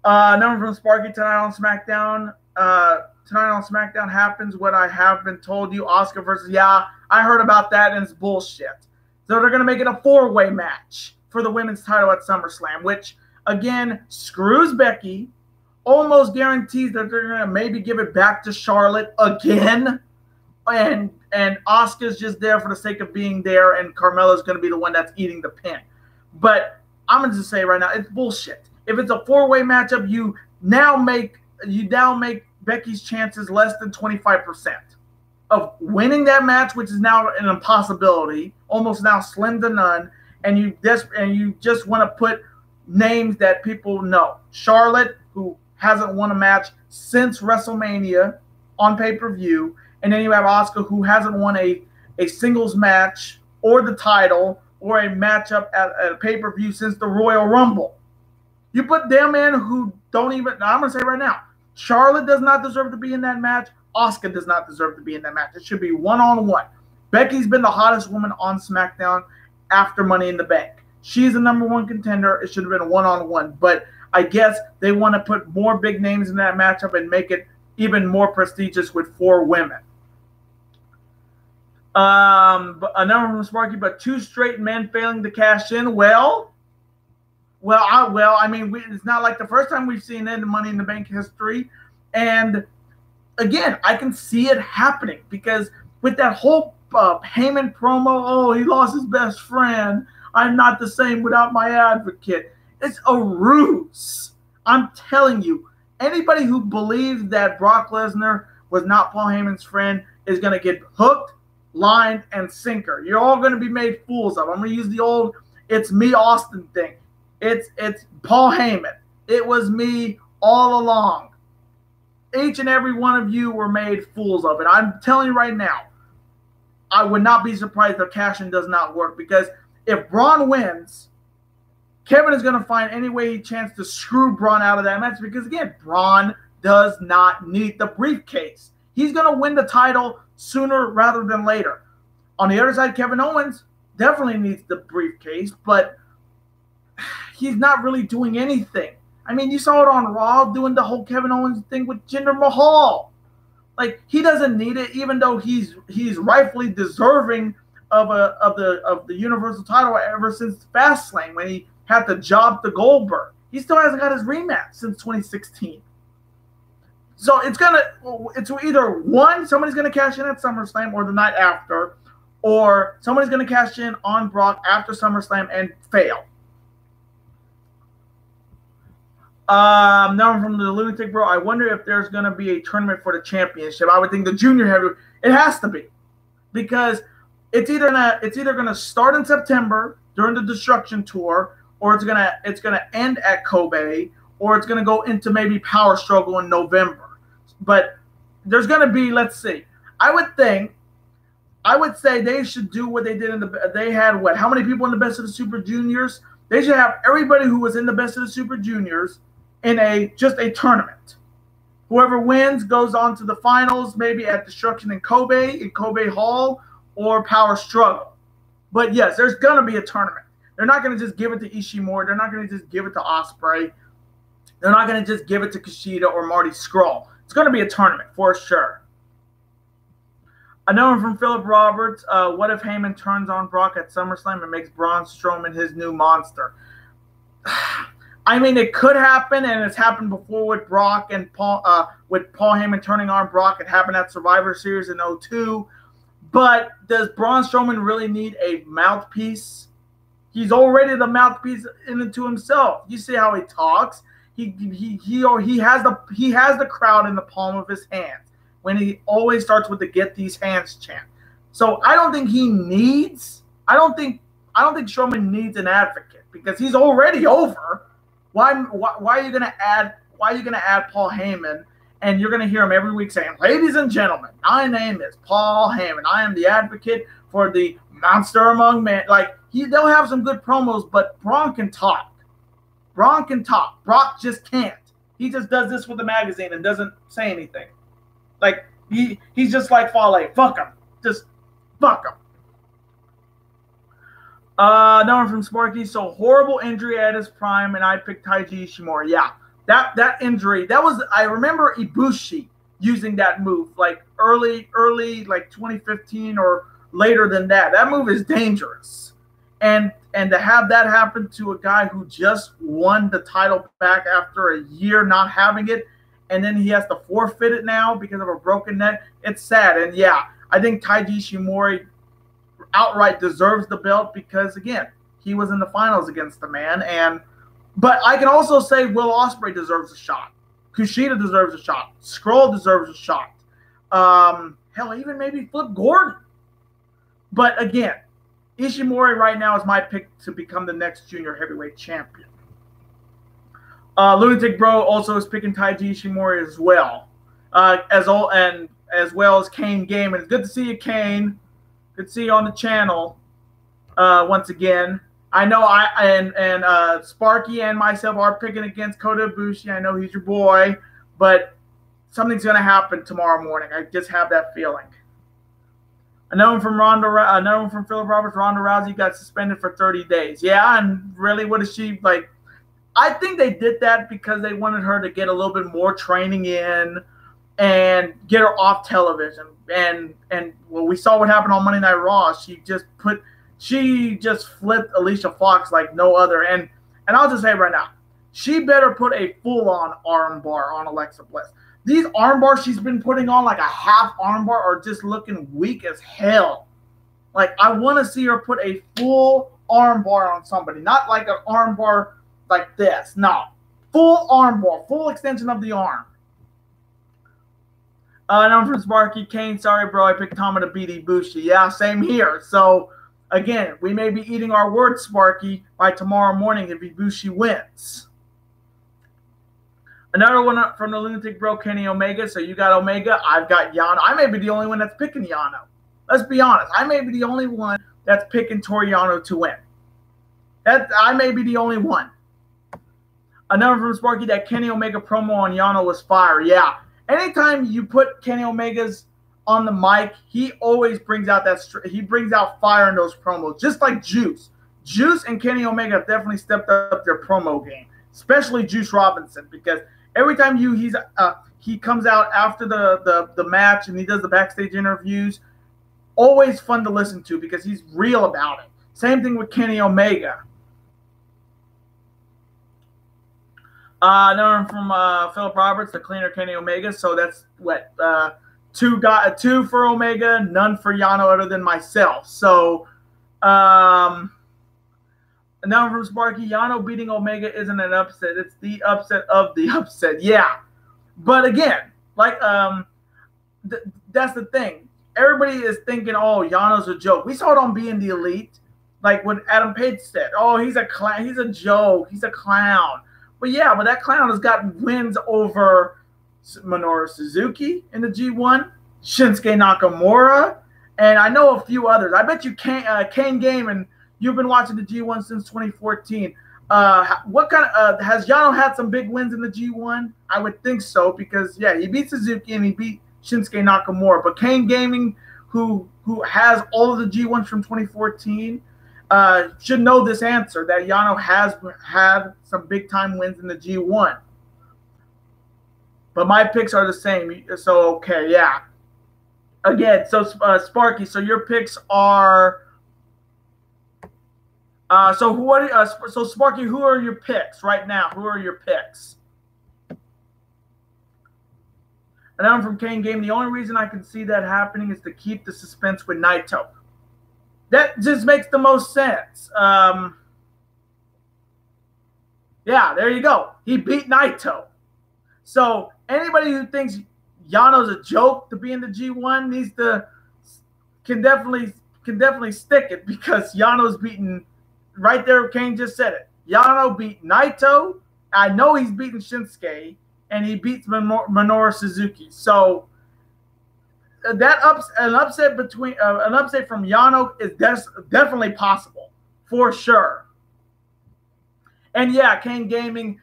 Number from Sparky tonight on SmackDown. Tonight on SmackDown happens what I have been told you. Asuka versus I heard about that and it's bullshit. So they're gonna make it a 4-way match for the women's title at SummerSlam, which again screws Becky. Almost guarantees that they're gonna maybe give it back to Charlotte again. And Asuka's just there for the sake of being there, and Carmella's going to be the one that's eating the pin. But I'm going to just say right now, it's bullshit. If it's a 4-way matchup, you now make Becky's chances less than 25% of winning that match, which is now an impossibility, almost now slim to none. And you just want to put names that people know. Charlotte, who hasn't won a match since WrestleMania on pay-per-view. And then you have Asuka, who hasn't won a singles match or the title or a matchup at a pay-per-view since the Royal Rumble. You put them in who don't even – I'm going to say right now, Charlotte does not deserve to be in that match. Asuka does not deserve to be in that match. It should be one-on-one. Becky's been the hottest woman on SmackDown after Money in the Bank. She's the #1 contender. It should have been one-on-one. But I guess they want to put more big names in that matchup and make it even more prestigious with 4 women. But another one from Sparky, but 2 straight men failing to cash in. I mean, it's not like the first time we've seen it in Money in the Bank history. And again, I can see it happening because with that whole Heyman promo, oh, he lost his best friend. I'm not the same without my advocate. It's a ruse. I'm telling you, anybody who believes that Brock Lesnar was not Paul Heyman's friend is going to get hooked, line, and sinker. You're all going to be made fools of. I'm going to use the old "it's me Austin" thing. It's Paul Heyman. It was me all along. Each and every one of you were made fools of it. I'm telling you right now, I would not be surprised if cash-in does not work, because if Braun wins, Kevin is going to find any way he chance to screw Braun out of that match, because again, Braun does not need the briefcase. He's going to win the title sooner rather than later. On the other side, Kevin Owens definitely needs the briefcase, but he's not really doing anything. I mean, you saw it on Raw doing the whole Kevin Owens thing with Jinder Mahal. Like, he doesn't need it, even though he's rightfully deserving of the Universal title ever since Fastlane when he had to job to Goldberg. He still hasn't got his rematch since 2016. So it's either one, somebody's gonna cash in at SummerSlam or the night after, or somebody's gonna cash in on Brock after SummerSlam and fail. Now from the Lunatic Bro, I wonder if there's going to be a tournament for the championship. I would think the junior heavyweight, it has to be, because it's either gonna start in September during the Destruction Tour, or it's gonna end at Kobe, or it's gonna go into maybe Power Struggle in November. But there's gonna be, let's see, I would say they should do what they did they had how many people in the Best of the Super Juniors? They should have everybody who was in the Best of the Super Juniors in just a tournament. Whoever wins goes on to the finals, maybe at Destruction in Kobe Hall, or Power Struggle. But yes, there's gonna be a tournament. They're not gonna just give it to Ishimori. They're not gonna just give it to Ospreay. They're not gonna just give it to Kushida or Marty Scurll. It's gonna be a tournament for sure. Another one from Philip Roberts. What if Heyman turns on Brock at SummerSlam and makes Braun Strowman his new monster? I mean, it could happen, and it's happened before with Brock and Paul Heyman turning on Brock. It happened at Survivor Series in 2002. But does Braun Strowman really need a mouthpiece? He's already the mouthpiece in and to himself. You see how he talks. He has the crowd in the palm of his hands when he always starts with the "get these hands" chant. So I don't think Strowman needs an advocate, because he's already over. Why are you gonna add Paul Heyman, and you're gonna hear him every week saying, "Ladies and gentlemen, my name is Paul Heyman. I am the advocate for the monster among men." Like, they'll have some good promos, but Braun can talk. Braun can talk. Brock just can't. He just does this with the magazine and doesn't say anything. Like, he's just like Fale. Fuck him. Just fuck him. No one from Sparky. So, horrible injury at his prime, and I picked Taiji Ishimori. Yeah, that injury. I remember Ibushi using that move like early, like 2015 or later than that. That move is dangerous, and to have that happen to a guy who just won the title back after a year not having it, and then he has to forfeit it now because of a broken neck. It's sad, and yeah, I think Taiji Ishimori outright deserves the belt, because again, he was in the finals against the man. But I can also say Will Ospreay deserves a shot. Kushida deserves a shot. Scurll deserves a shot. Hell, even maybe Flip Gordon. But again, Ishimori right now is my pick to become the next junior heavyweight champion. Lunatic Bro also is picking Taiji Ishimori as well, as well as Kane Game. And it's good to see you, Kane. Good to see you on the channel once again. I know Sparky and myself are picking against Kota Ibushi. I know he's your boy, but something's going to happen tomorrow morning. I just have that feeling. Another one from Philip Roberts. Ronda Rousey got suspended for 30 days. Yeah, and really, what is she like? I think they did that because they wanted her to get a little bit more training in and get her off television. And well, we saw what happened on Monday Night Raw. She just flipped Alicia Fox like no other. And I'll just say right now, she better put a full-on armbar on Alexa Bliss. These armbars she's been putting on, like a half armbar, are just looking weak as hell. Like, I want to see her put a full armbar on somebody, not like an armbar like this. No, full armbar, full extension of the arm. Number from Sparky Kane. Sorry, bro, I picked Tama to beat Ibushi. Yeah, same here. So, again, we may be eating our words, Sparky, by tomorrow morning if Ibushi wins. Another one from the Lunatic Bro, Kenny Omega. So you got Omega, I've got Yano. I may be the only one that's picking Yano. Let's be honest. I may be the only one that's picking Toru Yano to win. I may be the only one. Another from Sparky, that Kenny Omega promo on Yano was fire. Yeah. Anytime you put Kenny Omega's on the mic, he always brings out fire in those promos, just like Juice. Juice and Kenny Omega have definitely stepped up their promo game, especially Juice Robinson, because every time he comes out after the match and he does the backstage interviews, always fun to listen to because he's real about it. Same thing with Kenny Omega. Another one from Philip Roberts, the cleaner Kenny Omega. So that's what, two for Omega, none for Yano other than myself. So another one from Sparky, Yano beating Omega isn't an upset. It's the upset of the upset. Yeah. But again, like that's the thing. Everybody is thinking, oh, Yano's a joke. We saw it on Being the Elite. Like when Adam Page said, oh, he's a clown, he's a joke, he's a clown. But yeah, but that clown has gotten wins over Minoru Suzuki in the G1, Shinsuke Nakamura, and I know a few others. I bet you Kane Gaiman, you've been watching the G1 since 2014. What kind of has Yano had some big wins in the G1? I would think so because yeah, he beat Suzuki and he beat Shinsuke Nakamura. But Kane Gaming, who has all of the G1s from 2014, should know this answer that Yano has had some big time wins in the G1. But my picks are the same. So okay, yeah. Again, so Sparky, so your picks are. So Sparky, who are your picks right now? Who are your picks? And I'm from Kane Game. The only reason I can see that happening is to keep the suspense with Naito. That just makes the most sense. Yeah, there you go. He beat Naito. So anybody who thinks Yano's a joke to be in the G1 can definitely stick it because Yano's beaten. Right there, Kane just said it. Yano beat Naito. I know he's beaten Shinsuke, and he beats Minoru Suzuki. So an upset from Yano is definitely possible for sure. And yeah, Kane Gaming,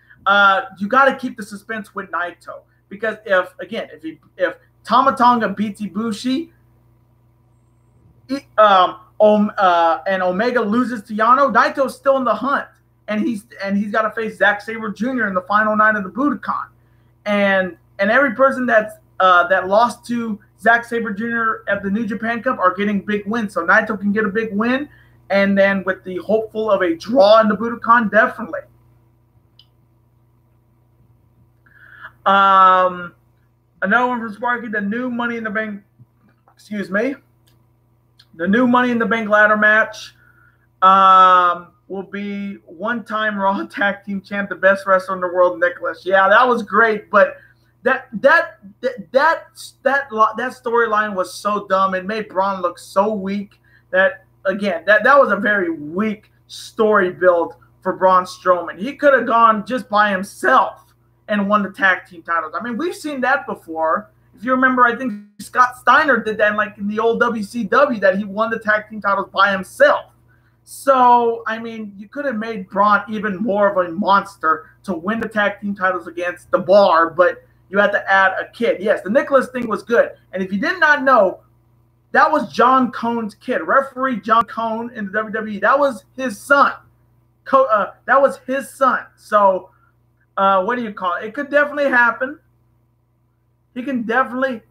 you got to keep the suspense with Naito because if Tama Tonga beats Ibushi, and Omega loses to Yano, Naito's still in the hunt, and he's got to face Zack Sabre Jr. in the final night of the Budokan, and every person that lost to Zack Sabre Jr. at the New Japan Cup are getting big wins. So Naito can get a big win, and then with the hopeful of a draw in the Budokan, definitely. Another one from Sparky, the new Money in the Bank. Excuse me. The new Money in the Bank ladder match will be one-time Raw Tag Team Champ, the best wrestler in the world, Nicholas. Yeah, that was great, but that storyline was so dumb. It made Braun look so weak. That was a very weak story build for Braun Strowman. He could have gone just by himself and won the tag team titles. I mean, we've seen that before. If you remember, I think Scott Steiner did that in the old WCW, that he won the tag team titles by himself. So, I mean, you could have made Braun even more of a monster to win the tag team titles against the Bar, but you had to add a kid. Yes, the Nicholas thing was good. And if you did not know, that was John Cone's kid. Referee John Cone in the WWE, that was his son. that was his son. So what do you call it? It could definitely happen. It can definitely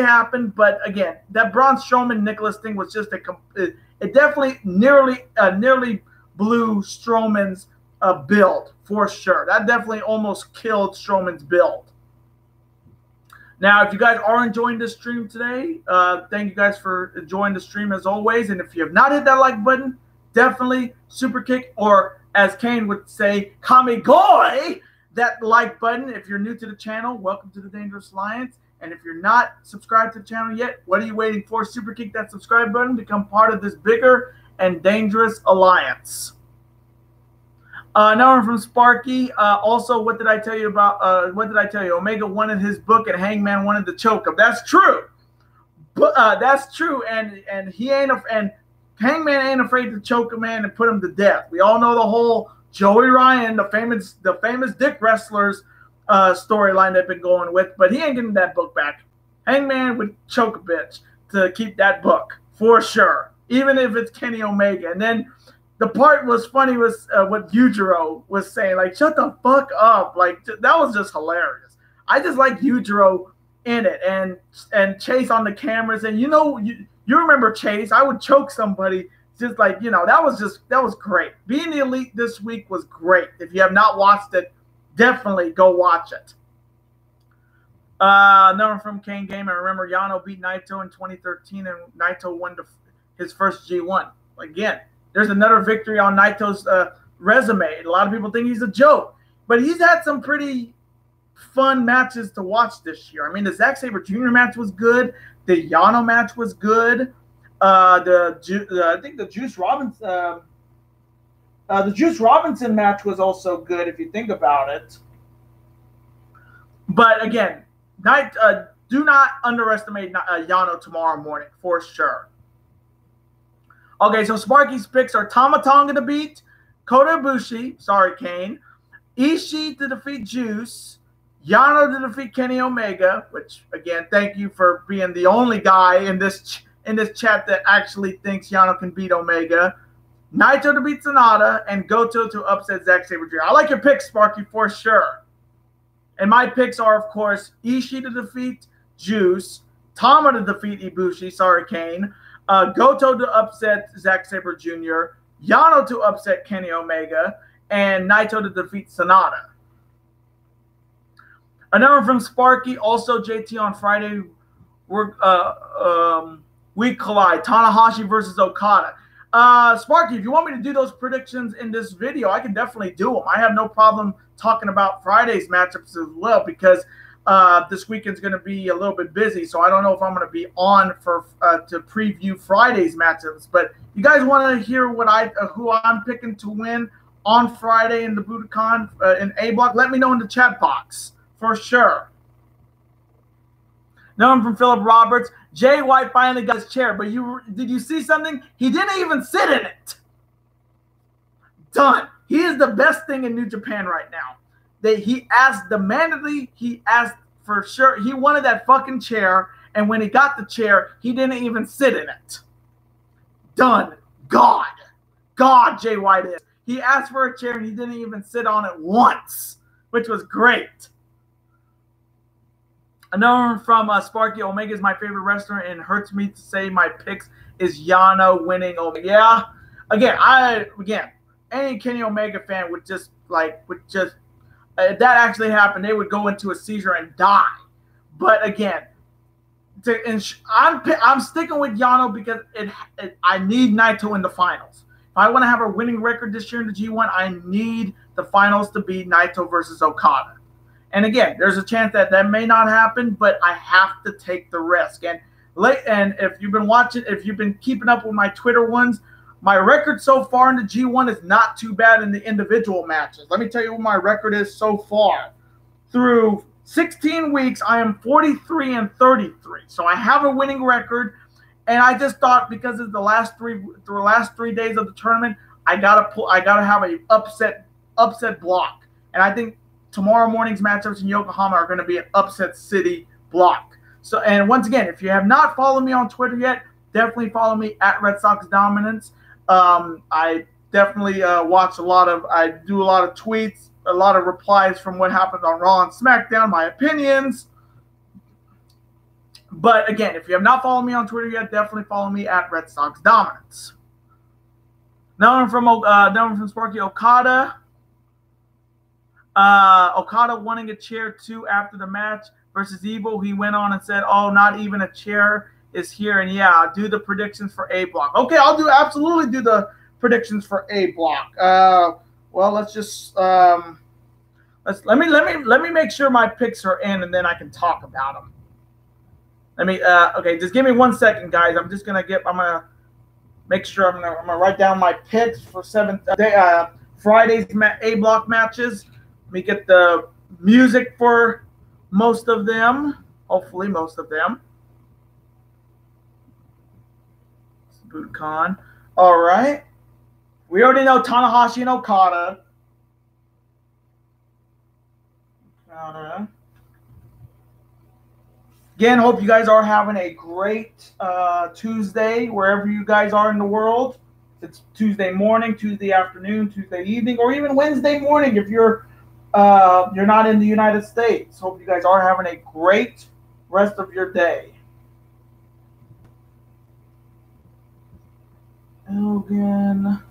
happen. But again, that Braun Strowman Nicholas thing was just it definitely nearly blew Strowman's build for sure. That definitely almost killed Strowman's build. Now, if you guys are enjoying this stream today, thank you guys for enjoying the stream as always. And if you have not hit that like button, definitely super kick, or as Kane would say, Kamigoy, that like button. If you're new to the channel, welcome to the Dangerous Alliance. And if you're not subscribed to the channel yet, what are you waiting for? Super kick that subscribe button, become part of this bigger and dangerous alliance. Now from Sparky. Also, what did I tell you about? What did I tell you? Omega wanted his book, and Hangman wanted to choke him. That's true, but that's true. And he ain't and Hangman ain't afraid to choke a man and put him to death. We all know the whole Joey Ryan, the famous Dick Wrestlers storyline they've been going with, but he ain't getting that book back. Hangman would choke a bitch to keep that book for sure, even if it's Kenny Omega. And then the part was funny was what Yujiro was saying, like, shut the fuck up. Like, that was just hilarious. I just like Yujiro in it, and Chase on the cameras. And you remember Chase. I would choke somebody just like, that was great. Being the Elite this week was great. If you have not watched it, definitely go watch it. Another from Kane Game. I remember Yano beat Naito in 2013, and Naito won his first G1. Again, there's another victory on Naito's resume. A lot of people think he's a joke, but he's had some pretty fun matches to watch this year. I mean, the Zack Sabre Jr. match was good. The Yano match was good. I think the Juice Robinson match was also good if you think about it. But again, do not underestimate Yano tomorrow morning for sure. Okay, so Sparky's picks are Tama Tonga to beat Kota Ibushi. Sorry, Kane. Ishii to defeat Juice. Yano to defeat Kenny Omega, which, again, thank you for being the only guy in this chat that actually thinks Yano can beat Omega. Naito to beat Sonata, and Goto to upset Zack Sabre Jr. I like your picks, Sparky, for sure. And my picks are, of course, Ishii to defeat Juice, Tama to defeat Ibushi. Sorry, Kane. Goto to upset Zack Sabre Jr., Yano to upset Kenny Omega, and Naito to defeat Sonata. Another from Sparky, also JT on Friday, we collide. Tanahashi versus Okada. Sparky, if you want me to do those predictions in this video, I can definitely do them. I have no problem talking about Friday's matchups as well, because this weekend's going to be a little bit busy, so I don't know if I'm going to be on for to preview Friday's matchups. But you guys want to hear who I'm picking to win on Friday in the Budokan in A Block? Let me know in the chat box for sure. Now I'm from Philip Roberts. Jay White finally got his chair, but did you see something? He didn't even sit in it. Done. He is the best thing in New Japan right now. He asked for sure. He wanted that fucking chair, and when he got the chair, he didn't even sit in it. Done. God, Jay White is. He asked for a chair, and he didn't even sit on it once, which was great. Another one from Sparky. Omega is my favorite wrestler, and it hurts me to say my picks is Yano winning Omega. Yeah, again, any Kenny Omega fan would just if that actually happened, they would go into a seizure and die. But again, I'm sticking with Yano because I need Naito in the finals. If I want to have a winning record this year in the G1, I need the finals to be Naito versus Okada. And again, there's a chance that may not happen, but I have to take the risk. And if you've been watching, if you've been keeping up with my Twitter ones, my record so far in the G1 is not too bad in the individual matches. Let me tell you what my record is so far. Through 16 weeks, I am 43-33. So I have a winning record, and I just thought because of the last three days of the tournament, I gotta have a upset block. And I think tomorrow morning's matchups in Yokohama are going to be an upset city block. So, and once again, if you have not followed me on Twitter yet, definitely follow me at Red Sox Dominance. I definitely watch a lot of. I do a lot of tweets, a lot of replies from what happened on Raw and SmackDown, my opinions. But again, if you have not followed me on Twitter yet, definitely follow me at Red Sox Dominance. Now from Sparky Okada. Okada wanting a chair too after the match versus Evil. He went on and said, "Oh, not even a chair is here." And yeah, do the predictions for A Block. Okay, I'll absolutely do the predictions for A Block. Well, let's just let me make sure my picks are in, and then I can talk about them. Okay, just give me 1 second, guys. I'm gonna make sure I'm gonna write down my picks for Friday's A Block matches. Let me get the music for most of them. Hopefully, most of them. Budokan. All right. We already know Tanahashi and Okada. Again, hope you guys are having a great Tuesday wherever you guys are in the world. It's Tuesday morning, Tuesday afternoon, Tuesday evening, or even Wednesday morning if you're not in the United States. Hope you guys are having a great rest of your day. Elgin.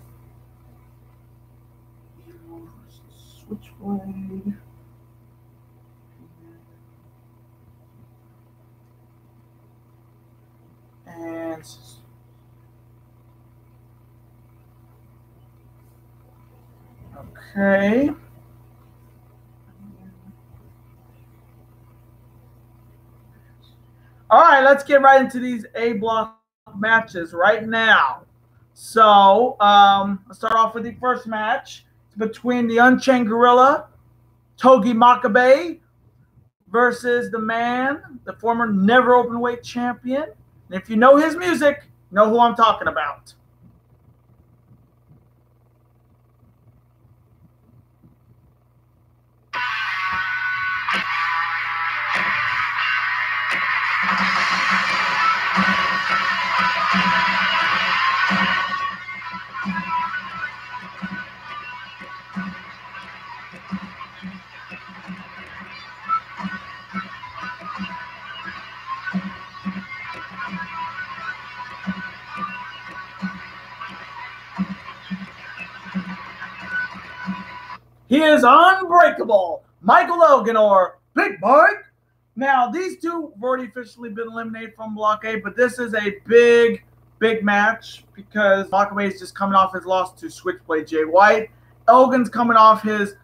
Switchblade. And okay. All right, let's get right into these A Block matches right now. So let's start off with the first match. It's between the Unchained Gorilla, Togi Makabe, versus the man, the former never openweight champion. And if you know his music, you know who I'm talking about. He is unbreakable, Michael Elgin, or Big Mike. Now, these two have already officially been eliminated from Block A, but this is a big match because Makabe is just coming off his loss to Switchblade Jay White. Elgin's coming off maybe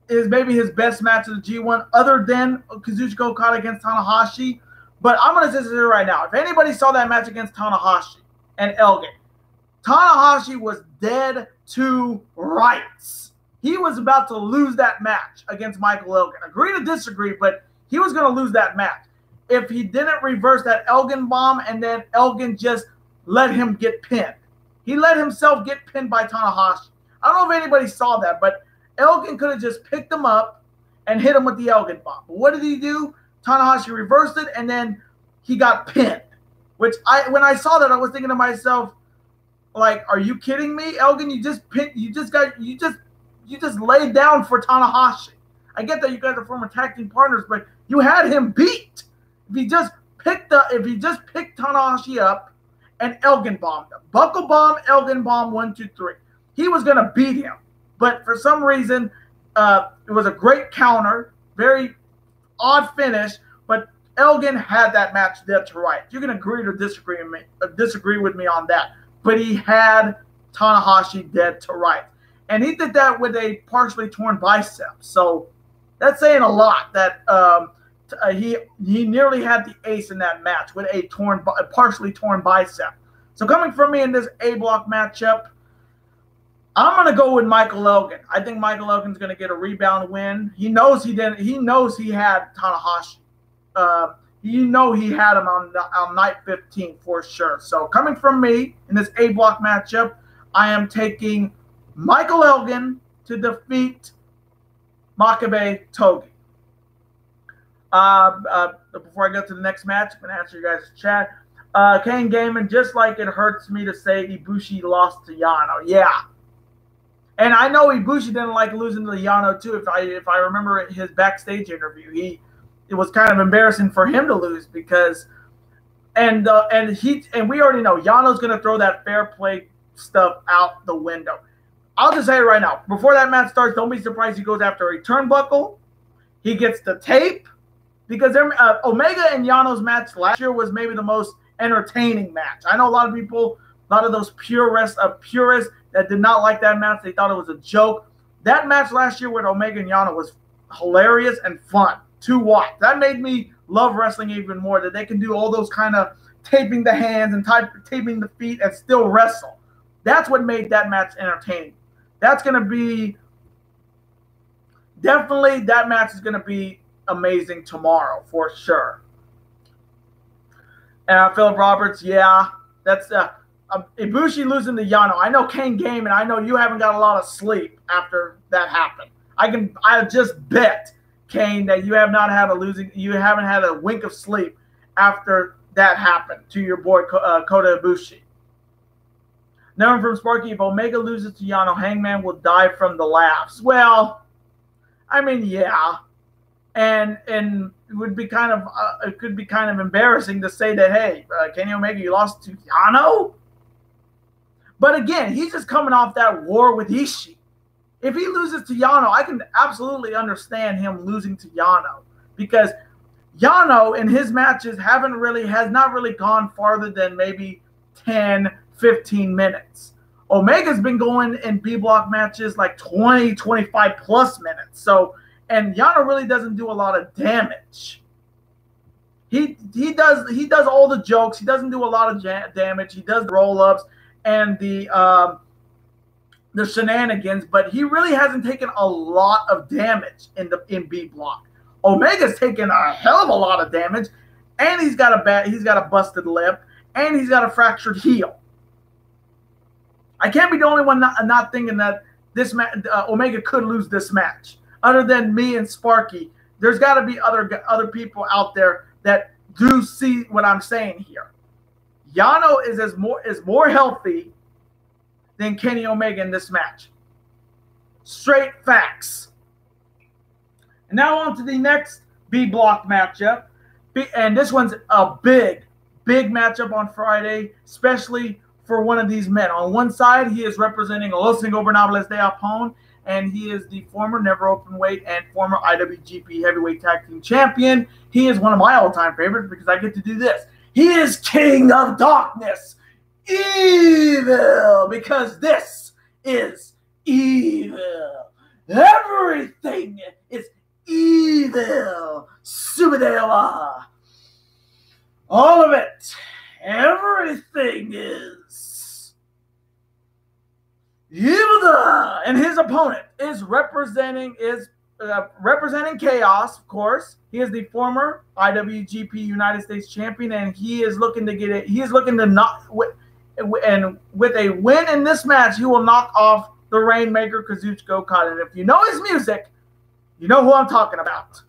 his best match of the G1 other than Kazuchika Okada against Tanahashi. But I'm going to say this right now. If anybody saw that match against Tanahashi and Elgin, Tanahashi was dead to rights. He was about to lose that match against Michael Elgin. Agree to disagree, but he was going to lose that match if he didn't reverse that Elgin bomb and then Elgin just let him get pinned. He let himself get pinned by Tanahashi. I don't know if anybody saw that, but Elgin could have just picked him up and hit him with the Elgin bomb. But what did he do? Tanahashi reversed it, and then he got pinned. When I saw that, I was thinking to myself, like, are you kidding me, Elgin? You just laid down for Tanahashi. I get that you guys are former tag team partners, but you had him beat. If he just picked Tanahashi up and Elgin bombed him, buckle bomb, Elgin bomb, 1, 2, 3. He was gonna beat him, but for some reason, it was a great counter, very odd finish, but Elgin had that match dead to rights. You can agree or disagree with me on that. But he had Tanahashi dead to rights. And he did that with a partially torn bicep. So that's saying a lot that he nearly had the ace in that match with a partially torn bicep. So coming from me in this A Block matchup, I'm going to go with Michael Elgin. I think Michael Elgin's going to get a rebound win. He knows he had Tanahashi. He had him on night 15 for sure. So coming from me in this A Block matchup, I am taking Michael Elgin to defeat Makabe Togi. Before I go to the next match, I'm going to answer you guys' chat. Kane Gaiman, just like it hurts me to say Ibushi lost to Yano. Yeah. And I know Ibushi didn't like losing to Yano too. If I remember his backstage interview, it was kind of embarrassing for him to lose because and we already know Yano's gonna throw that fair play stuff out the window. I'll just say it right now. Before that match starts, don't be surprised he goes after a turnbuckle. He gets the tape because Omega and Yano's match last year was maybe the most entertaining match. I know a lot of those purists that did not like that match. They thought it was a joke. That match last year with Omega and Yano was hilarious and fun to watch. That made me love wrestling even more, that they can do all those kind of taping the hands and taping the feet and still wrestle. That's what made that match entertaining. That's going to be definitely, that match is going to be amazing tomorrow for sure. Philip Roberts, yeah, that's Ibushi losing to Yano. I know Kane Gaiman, I know you haven't got a lot of sleep after that happened. I just bet, Kane, that you haven't had a wink of sleep after that happened to your boy Kota Ibushi. Now from Sparky, if Omega loses to Yano, Hangman will die from the laughs. Well, I mean, yeah, and it would be kind of it could be kind of embarrassing to say that, hey, Kenny Omega, you lost to Yano. But again, he's just coming off that war with Ishii. If he loses to Yano, I can absolutely understand him losing to Yano because Yano in his matches has not really gone farther than maybe 10, 15 minutes. Omega's been going in B block matches like 20, 25 plus minutes. So, and Yano really doesn't do a lot of damage. He does all the jokes. He doesn't do a lot of damage. He does the roll-ups and the shenanigans, but he really hasn't taken a lot of damage in B block. Omega's taken a hell of a lot of damage, and he's got a busted lip, and he's got a fractured heel. I can't be the only one not thinking that this Omega could lose this match. Other than me and Sparky, there's got to be other people out there that do see what I'm saying here. Yano is more healthy than Kenny Omega in this match. Straight facts. And now on to the next B block matchup. And this one's a big matchup on Friday, especially for one of these men. On one side, he is representing Los Ingobernables de Japón, and he is the former Never Openweight and former IWGP Heavyweight Tag Team Champion. He is one of my all-time favorites because I get to do this. He is King of Darkness, Evil, because this is evil. Everything is evil. Subadewa. All of it. Everything is evil. And his opponent is representing Chaos, of course. He is the former IWGP United States Champion, and he is looking to get it. He is looking to knock, and with a win in this match, he will knock off the Rainmaker, Kazuchika Okada. And if you know his music, you know who I'm talking about.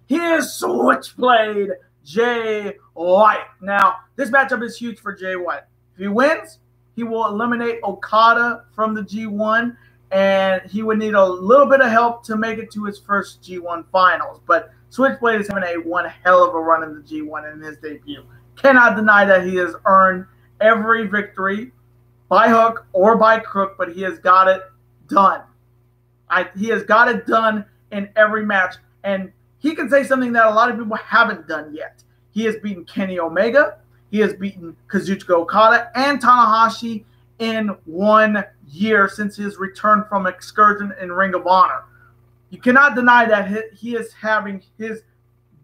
He is Switchblade Jay White. Now, this matchup is huge for Jay White. If he wins, he will eliminate Okada from the G1, and he would need a little bit of help to make it to his first G1 finals. But Switchblade is having one hell of a run in the G1 in his debut. Cannot deny that he has earned every victory by hook or by crook, but he has got it done. He has got it done in every match, and he can say something that a lot of people haven't done yet. He has beaten Kenny Omega. He has beaten Kazuchika Okada and Tanahashi in 1 year since his return from excursion in Ring of Honor. You cannot deny that he is having his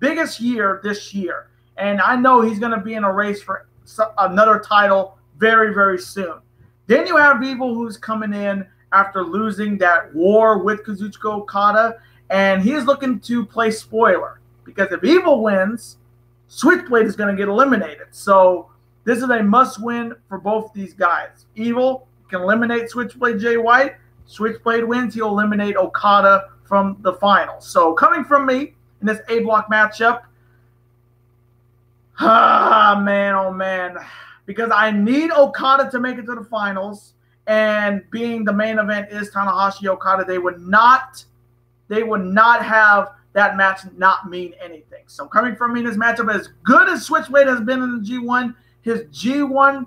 biggest year this year. And I know he's going to be in a race for another title very, very soon. Then you have Evil, who's coming in after losing that war with Kazuchika Okada, and he's looking to play spoiler. Because if Evil wins, Switchblade is going to get eliminated. So this is a must-win for both these guys. Evil can eliminate Switchblade Jay White. Switchblade wins, he'll eliminate Okada from the finals. So coming from me in this A-block matchup, man, oh man. Because I need Okada to make it to the finals, and being the main event is Tanahashi Okada, they would not have that match not mean anything. So coming from me in this matchup, as good as Switchblade has been in the G1, his G1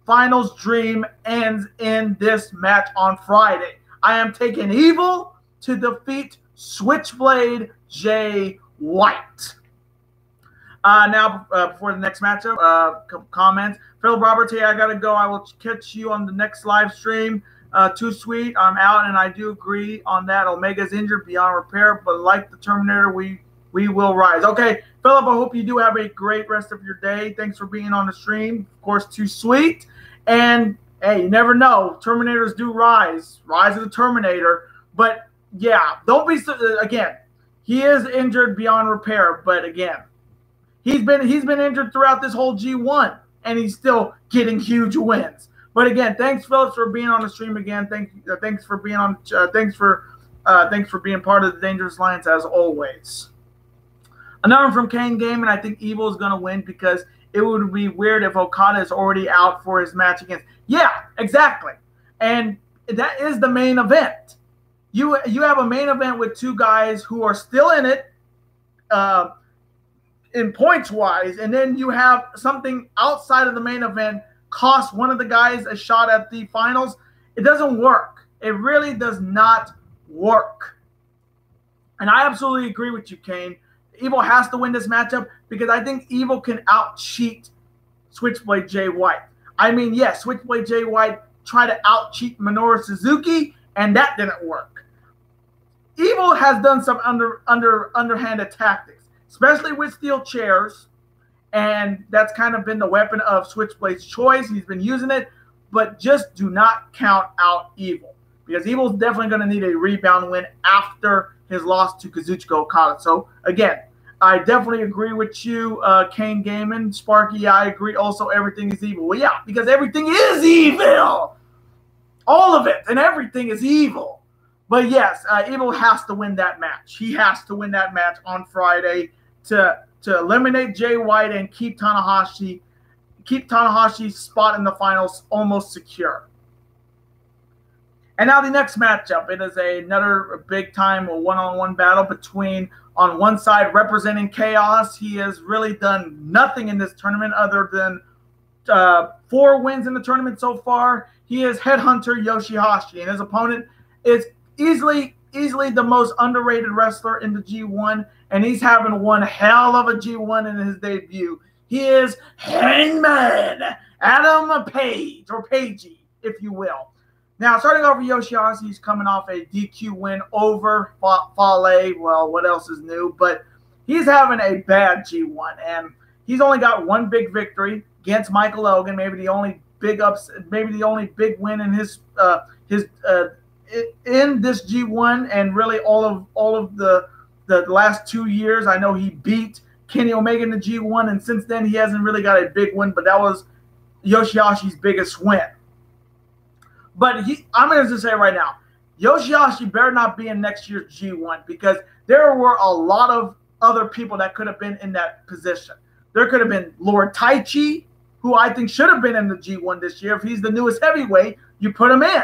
finals dream ends in this match on Friday. I am taking Evil to defeat Switchblade Jay White. Now, before the next matchup, couple comments. Phil Roberts, hey, I got to go. I will catch you on the next live stream. Too sweet. I'm out, and I do agree on that. Omega's injured beyond repair, but like the Terminator, we will rise. Okay, Philip, I hope you do have a great rest of your day. Thanks for being on the stream. Of course, Too Sweet. And, hey, you never know. Terminators do rise. Rise of the Terminator. But, yeah, don't be – again, he is injured beyond repair, but, again, he's been injured throughout this whole G1, and he's still getting huge wins. But again, thanks, Phillips, for being on the stream again. Thanks for being on. Thanks for being part of the Dangerous Alliance as always. Another one from Kane Gaming. I think Evil is going to win because it would be weird if Okada is already out for his match against. Yeah, exactly. And that is the main event. You have a main event with two guys who are still in it. In points wise, and then you have something outside of the main event cost one of the guys a shot at the finals. It doesn't work. It really does not work. And I absolutely agree with you, Kane. Evil has to win this matchup because I think Evil can out-cheat Switchblade Jay White. I mean, yes, Switchblade Jay White tried to out-cheat Minoru Suzuki, and that didn't work. Evil has done some underhanded tactics, especially with steel chairs, and that's kind of been the weapon of Switchblade's choice. He's been using it, but just do not count out Evil, because Evil's definitely going to need a rebound win after his loss to Kazuchika Okada. So, again, I definitely agree with you, Kane Gaiman. Sparky, I agree also, everything is evil. Well, yeah, because everything is evil. All of it and everything is evil. But, yes, Evil has to win that match. He has to win that match on Friday to eliminate Jay White and keep Tanahashi's spot in the finals almost secure. And now the next matchup, it is another big-time one-on-one battle between, on one side, representing Chaos. He has really done nothing in this tournament other than 4 wins in the tournament so far. He is Headhunter Yoshihashi, and his opponent is easily the most underrated wrestler in the G1, and he's having one hell of a G1 in his debut. He is Hangman Adam Page, or Pagey, if you will. Now, starting off with Yoshihashi, he's coming off a DQ win over Fale. Well, what else is new? But he's having a bad G1, and he's only got one big victory against Michael Elgin. Maybe the only big win in his in this G1, and really all of the last 2 years. I know he beat Kenny Omega in the G1, and since then he hasn't really got a big win. But that was Yoshihashi's biggest win. But I'm going to just say right now, Yoshihashi better not be in next year's G1, because there were a lot of other people that could have been in that position. There could have been Lord Taichi, who I think should have been in the G1 this year. If he's the newest heavyweight, you put him in.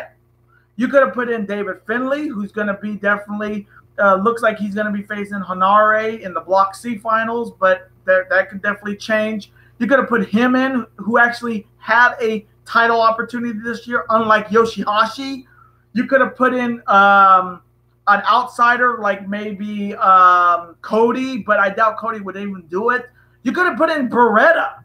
You could have put in David Finlay, who's going to be definitely looks like he's going to be facing Hanare in the Block C finals, but that could definitely change. You could have put him in, who actually had a title opportunity this year, unlike Yoshihashi. You could have put in an outsider like maybe Cody, but I doubt Cody would even do it. You could have put in Beretta.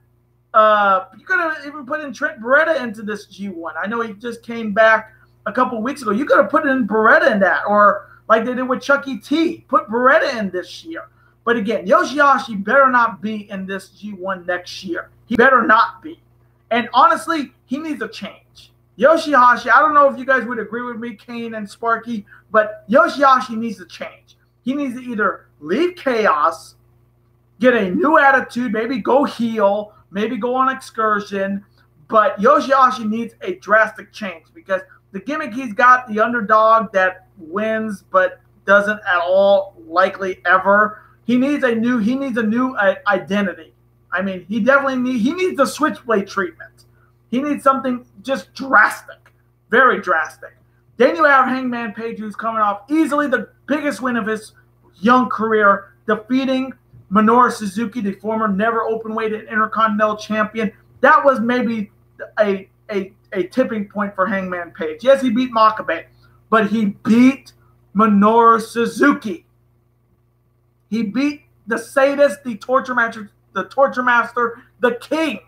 You could have even put in Trent Beretta into this G1. I know he just came back a couple of weeks ago. You could have put in Beretta in that, or like they did with Chucky T. Put Beretta in this year. But again, Yoshihashi better not be in this G1 next year. He better not be. And honestly, he needs a change. Yoshihashi, I don't know if you guys would agree with me, Kane and Sparky, but Yoshihashi needs to change. He needs to either leave Chaos, get a new attitude, maybe go heel, maybe go on excursion, but Yoshihashi needs a drastic change because the gimmick he's got, the underdog that wins but doesn't at all likely ever, he needs a new identity. I mean, he needs the switchblade treatment. He needs something just drastic, very drastic. Then you have Hangman Page, who's coming off easily the biggest win of his young career, defeating Minoru Suzuki, the former never openweight and Intercontinental Champion. That was maybe a tipping point for Hangman Page. Yes, he beat Makabe, but he beat Minoru Suzuki. He beat the sadist, the torture master, the king.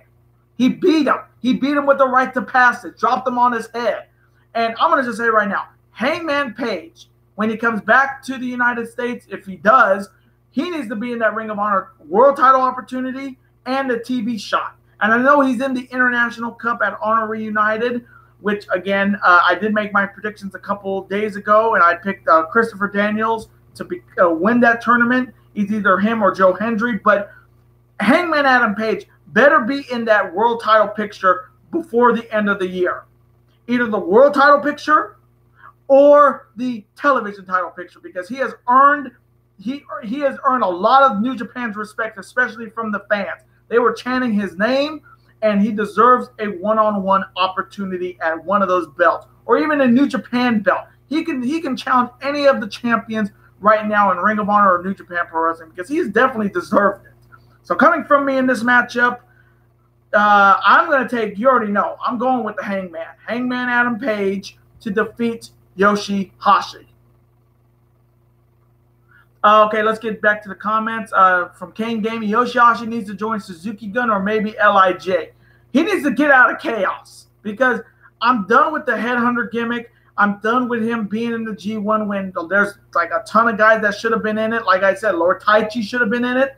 He beat him. He beat him with the right to passage, dropped him on his head. And I'm going to just say right now, Hangman Page, when he comes back to the United States, if he does, he needs to be in that Ring of Honor world title opportunity and a TV shot. And I know he's in the International Cup at Honor Reunited, which, again, I did make my predictions a couple days ago, and I picked Christopher Daniels to win that tournament. It's either him or Joe Hendry. But Hangman Adam Page better be in that world title picture before the end of the year. Either the world title picture or the television title picture, because he has earned a lot of New Japan's respect, especially from the fans. They were chanting his name, and he deserves a one-on-one opportunity at one of those belts, or even a New Japan belt. He can challenge any of the champions right now in Ring of Honor or New Japan Pro Wrestling because he's definitely deserved it. So coming from me in this matchup, I'm going to take, you already know, I'm going with the Hangman. Hangman Adam Page to defeat Yoshihashi. Okay, let's get back to the comments. From Kane Gaming, Yoshihashi needs to join Suzuki Gun or maybe LIJ. He needs to get out of Chaos because I'm done with the headhunter gimmick. I'm done with him being in the G1 when there's like a ton of guys that should have been in it. Like I said, Lord Taichi should have been in it.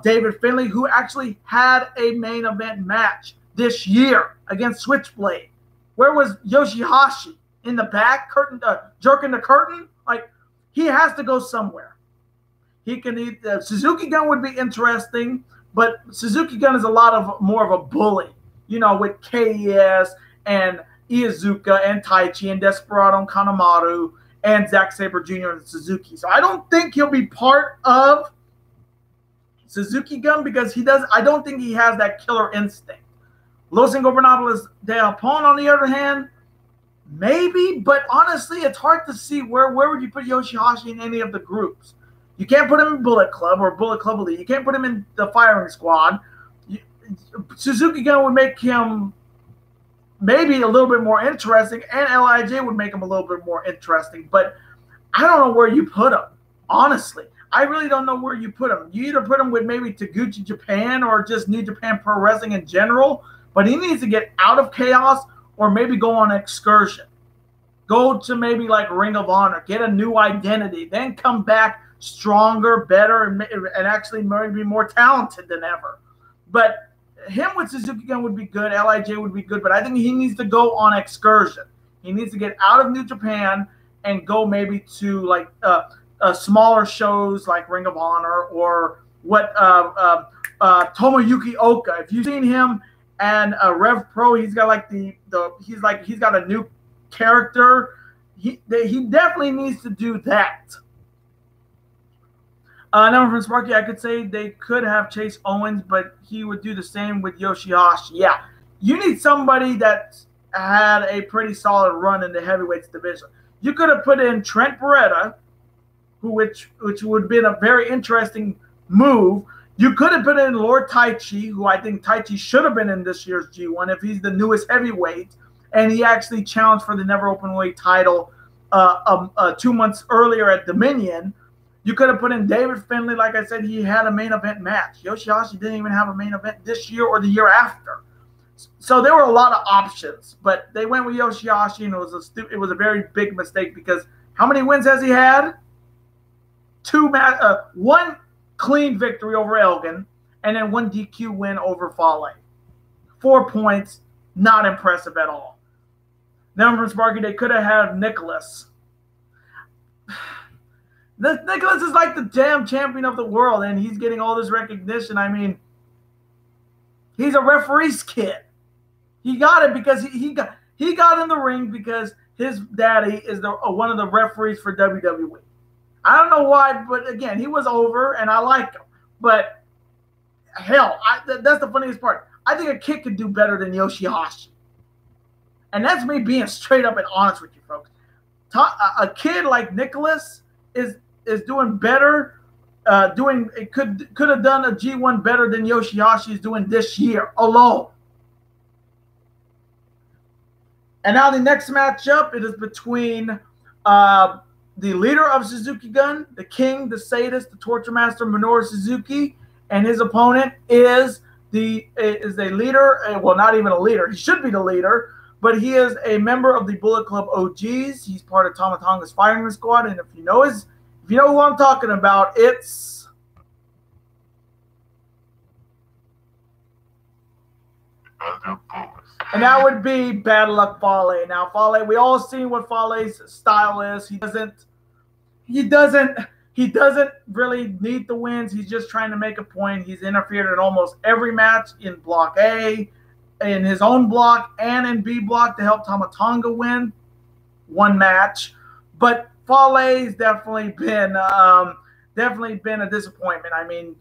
David Finlay, who actually had a main event match this year against Switchblade. Where was Yoshihashi? In the back, curtain, jerking the curtain? Like, he has to go somewhere. He can Suzuki Gun would be interesting, but Suzuki Gun is more of a bully, you know, with KES and Iizuka and Taichi and Desperado and Kanemaru and Zack Sabre Jr. and Suzuki. So I don't think he'll be part of Suzuki Gun because I don't think he has that killer instinct. Los Ingobernables de Japón, on the other hand, maybe, but honestly, it's hard to see where would you put Yoshihashi in any of the groups. You can't put him in Bullet Club or Bullet Club Elite. You can't put him in the Firing Squad. Suzuki Gun would make him maybe a little bit more interesting, and LIJ would make him a little bit more interesting. But I don't know where you put him, honestly. I really don't know where you put him. You either put him with maybe Taguchi Japan or just New Japan Pro Wrestling in general, but he needs to get out of Chaos or maybe go on an excursion. Go to maybe like Ring of Honor, get a new identity, then come back stronger, better, and actually maybe more talented than ever. But him with Suzuki Gun would be good. LIJ would be good, but I think he needs to go on excursion. He needs to get out of New Japan and go maybe to like smaller shows like Ring of Honor or what Tomoyuki Oka. If you've seen him and Rev Pro, he's got like he's got a new character. He definitely needs to do that. Number from Sparky, I could say they could have Chase Owens, but he would do the same with Yoshihashi. Yeah, you need somebody that had a pretty solid run in the heavyweights division. You could have put in Trent Beretta, which would have been a very interesting move. You could have put in Lord Taichi, who I think Taichi should have been in this year's G1 if he's the newest heavyweight, and he actually challenged for the never openweight title 2 months earlier at Dominion. You could have put in David Finlay. Like I said, he had a main event match. Yoshihashi didn't even have a main event this year or the year after. So there were a lot of options, but they went with Yoshihashi, and it was a very big mistake because how many wins has he had? One clean victory over Elgin, and then 1 DQ win over Fale. 4 points, not impressive at all. Then from Sparky, they could have had Nicholas. Nicholas is like the damn champion of the world, and he's getting all this recognition. I mean, he's a referee's kid. He got it because he got in the ring because his daddy is one of the referees for WWE. I don't know why, but again, he was over, and I like him. But hell, that's the funniest part. I think a kid could do better than Yoshihashi. And that's me being straight up and honest with you, folks. A kid like Nicholas is doing better. Could have done a G1 better than Yoshihashi is doing this year alone. And now the next matchup, it is between the leader of Suzuki Gun, the king, the sadist, the torture master, Minoru Suzuki, and his opponent is a leader. Well, not even a leader. He should be the leader, but he is a member of the Bullet Club OGs. He's part of Tama Tonga's firing squad, and if you know who I'm talking about, it's and that would be Bad Luck Fale. Now, Fale, we all seen what Fale's style is. He doesn't really need the wins. He's just trying to make a point. He's interfered in almost every match in Block A, in his own block, and in B block to help Tama Tonga win one match. But Fale's definitely been a disappointment. I mean,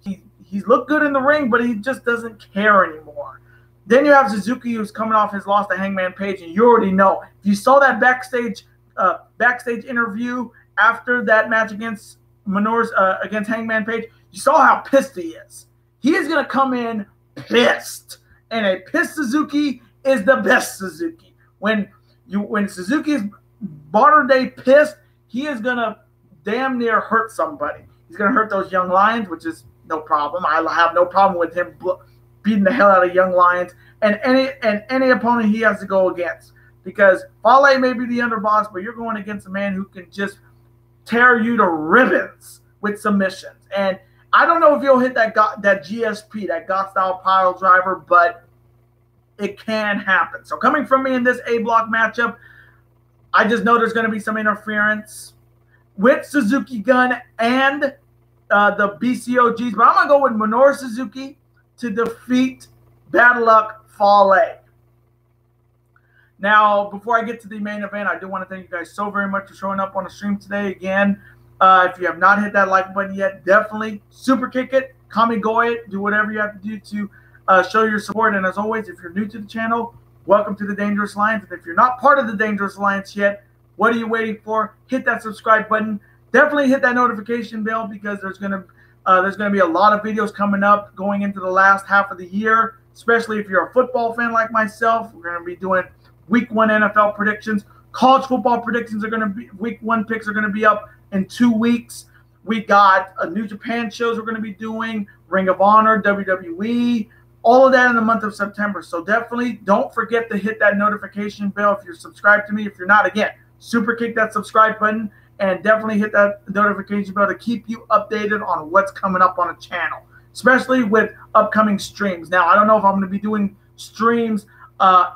he's looked good in the ring, but he just doesn't care anymore. Then you have Suzuki, who's coming off his loss to Hangman Page, and you already know. If you saw that backstage interview after that match against against Hangman Page, you saw how pissed he is. He is going to come in pissed, and a pissed Suzuki is the best Suzuki. When Suzuki is modern day pissed, he is going to damn near hurt somebody. He's going to hurt those young lions, which is no problem. I have no problem with him beating the hell out of young lions and any opponent he has to go against, because Fale may be the underboss, but you're going against a man who can just tear you to ribbons with submissions. And I don't know if he'll hit that GSP, that God style pile driver, but it can happen. So coming from me in this A block matchup, I just know there's going to be some interference with Suzuki Gun and the BCOGs, but I'm going to go with Minoru Suzuki to defeat Bad Luck Fale. Now, before I get to the main event, I do want to thank you guys so very much for showing up on the stream today. Again, if you have not hit that like button yet, definitely super kick it, kamigoe it, do whatever you have to do to show your support. And as always, if you're new to the channel, welcome to the Dangerous Alliance. And if you're not part of the Dangerous Alliance yet, what are you waiting for? Hit that subscribe button. Definitely hit that notification bell, because there's gonna be a lot of videos coming up going into the last half of the year, especially if you're a football fan like myself. We're going to be doing Week 1 NFL predictions. College football predictions are going to be, Week 1 picks are going to be up in 2 weeks. We got New Japan shows we're going to be doing, Ring of Honor, WWE, all of that in the month of September. So definitely don't forget to hit that notification bell if you're subscribed to me. If you're not, again, super kick that subscribe button, and definitely hit that notification bell to keep you updated on what's coming up on the channel, especially with upcoming streams. Now, I don't know if I'm going to be doing streams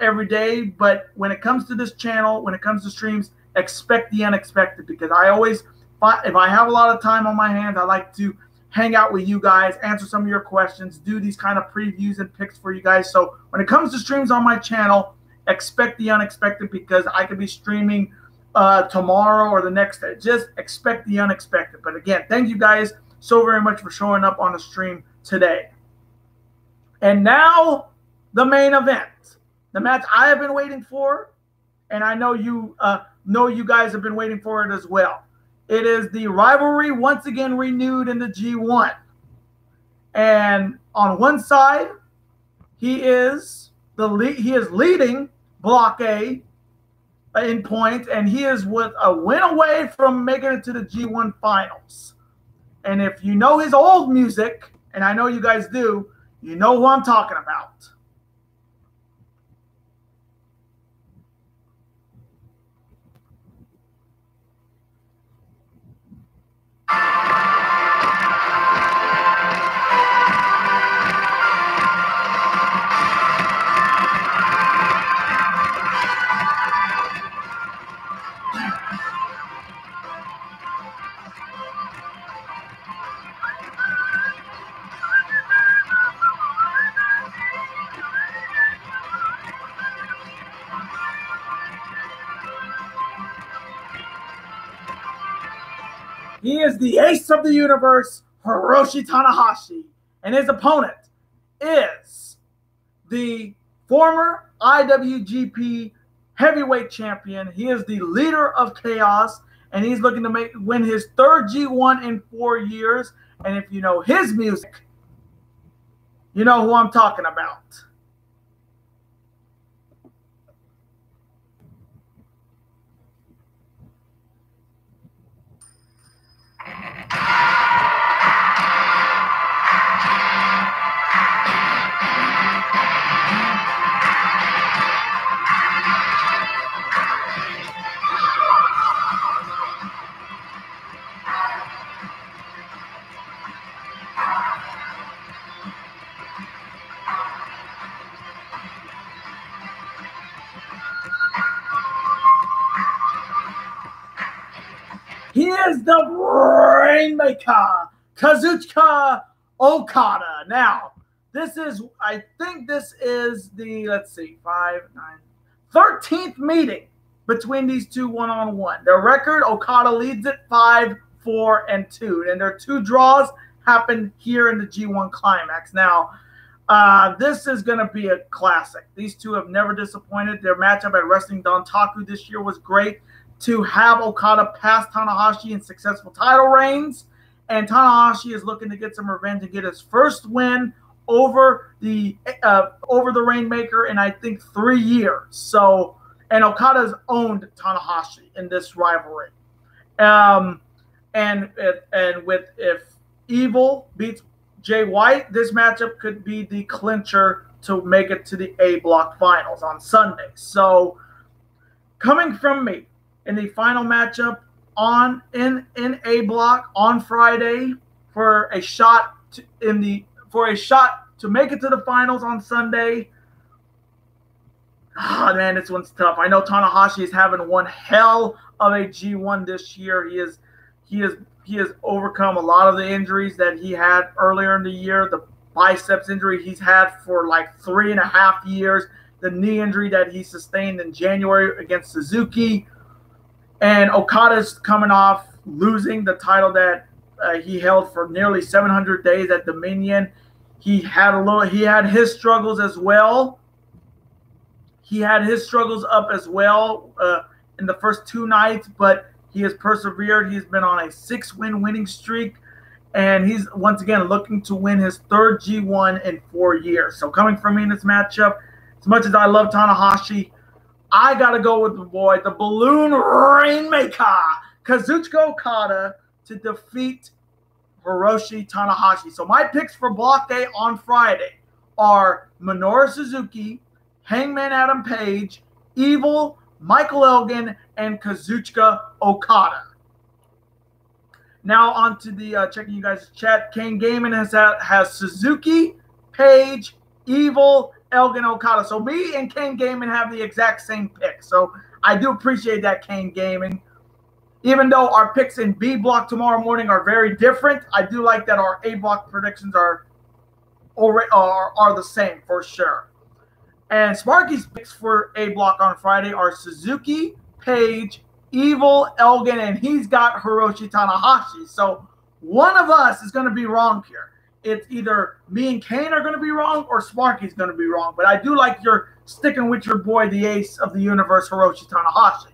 every day, but when it comes to this channel, when it comes to streams, expect the unexpected, because I always, if I have a lot of time on my hands, I like to hang out with you guys, answer some of your questions, do these kind of previews and picks for you guys. So when it comes to streams on my channel, expect the unexpected, because I could be streaming tomorrow or the next day. Just expect the unexpected. But again, thank you guys so very much for showing up on the stream today. And now the main event, the match I have been waiting for, and I know you guys have been waiting for it as well. It is the rivalry once again renewed in the G1. And on one side, he is leading Block A in points, and he is with a win away from making it to the G1 finals. And if you know his old music, and I know you guys do, you know who I'm talking about. He is the ace of the universe, Hiroshi Tanahashi. And his opponent is the former IWGP heavyweight champion. He is the leader of Chaos, and he's looking to win his third G1 in 4 years. And if you know his music, you know who I'm talking about. He is the Rainmaker, Kazuchika Okada. Now, I think this is the, 13th meeting between these two one-on-one. Their record, Okada leads it 5-4-2. And their 2 draws happened here in the G1 Climax. Now, this is going to be a classic. These two have never disappointed. Their matchup at Wrestling Dontaku this year was great. To have Okada pass Tanahashi in successful title reigns, and Tanahashi is looking to get some revenge and get his first win over the Rainmaker in I think 3 years. So, and Okada's owned Tanahashi in this rivalry, and if Evil beats Jay White, this matchup could be the clincher to make it to the A Block Finals on Sunday. So, coming from me, in the final matchup in A Block on Friday for a shot to make it to the finals on Sunday. Ah, man, this one's tough. I know Tanahashi is having one hell of a G1 this year. He has overcome a lot of the injuries that he had earlier in the year. The biceps injury he's had for like 3.5 years. The knee injury that he sustained in January against Suzuki. And Okada's coming off losing the title that he held for nearly 700 days at Dominion. He had his struggles as well. He had his struggles up as well in the first 2 nights, but he has persevered. He's been on a 6-win winning streak, and he's once again looking to win his 3rd G1 in 4 years. So coming from me in this matchup, as much as I love Tanahashi, I got to go with the boy, the Balloon Rainmaker, Kazuchika Okada, to defeat Hiroshi Tanahashi. So my picks for Block A on Friday are Minoru Suzuki, Hangman Adam Page, Evil, Michael Elgin, and Kazuchika Okada. Now on to the checking you guys' chat. Kane Gaiman has Suzuki, Page, Evil, Elgin, Okada. So me and Kane Gaiman have the exact same pick. So I do appreciate that, Kane Gaiman. Even though our picks in B block tomorrow morning are very different, I do like that our A block predictions are the same for sure. And Sparky's picks for A block on Friday are Suzuki, Page, Evil, Elgin, and he's got Hiroshi Tanahashi. So one of us is going to be wrong here. It's either me and Kane are going to be wrong or Sparky's going to be wrong. But I do like you're sticking with your boy, the ace of the universe, Hiroshi Tanahashi.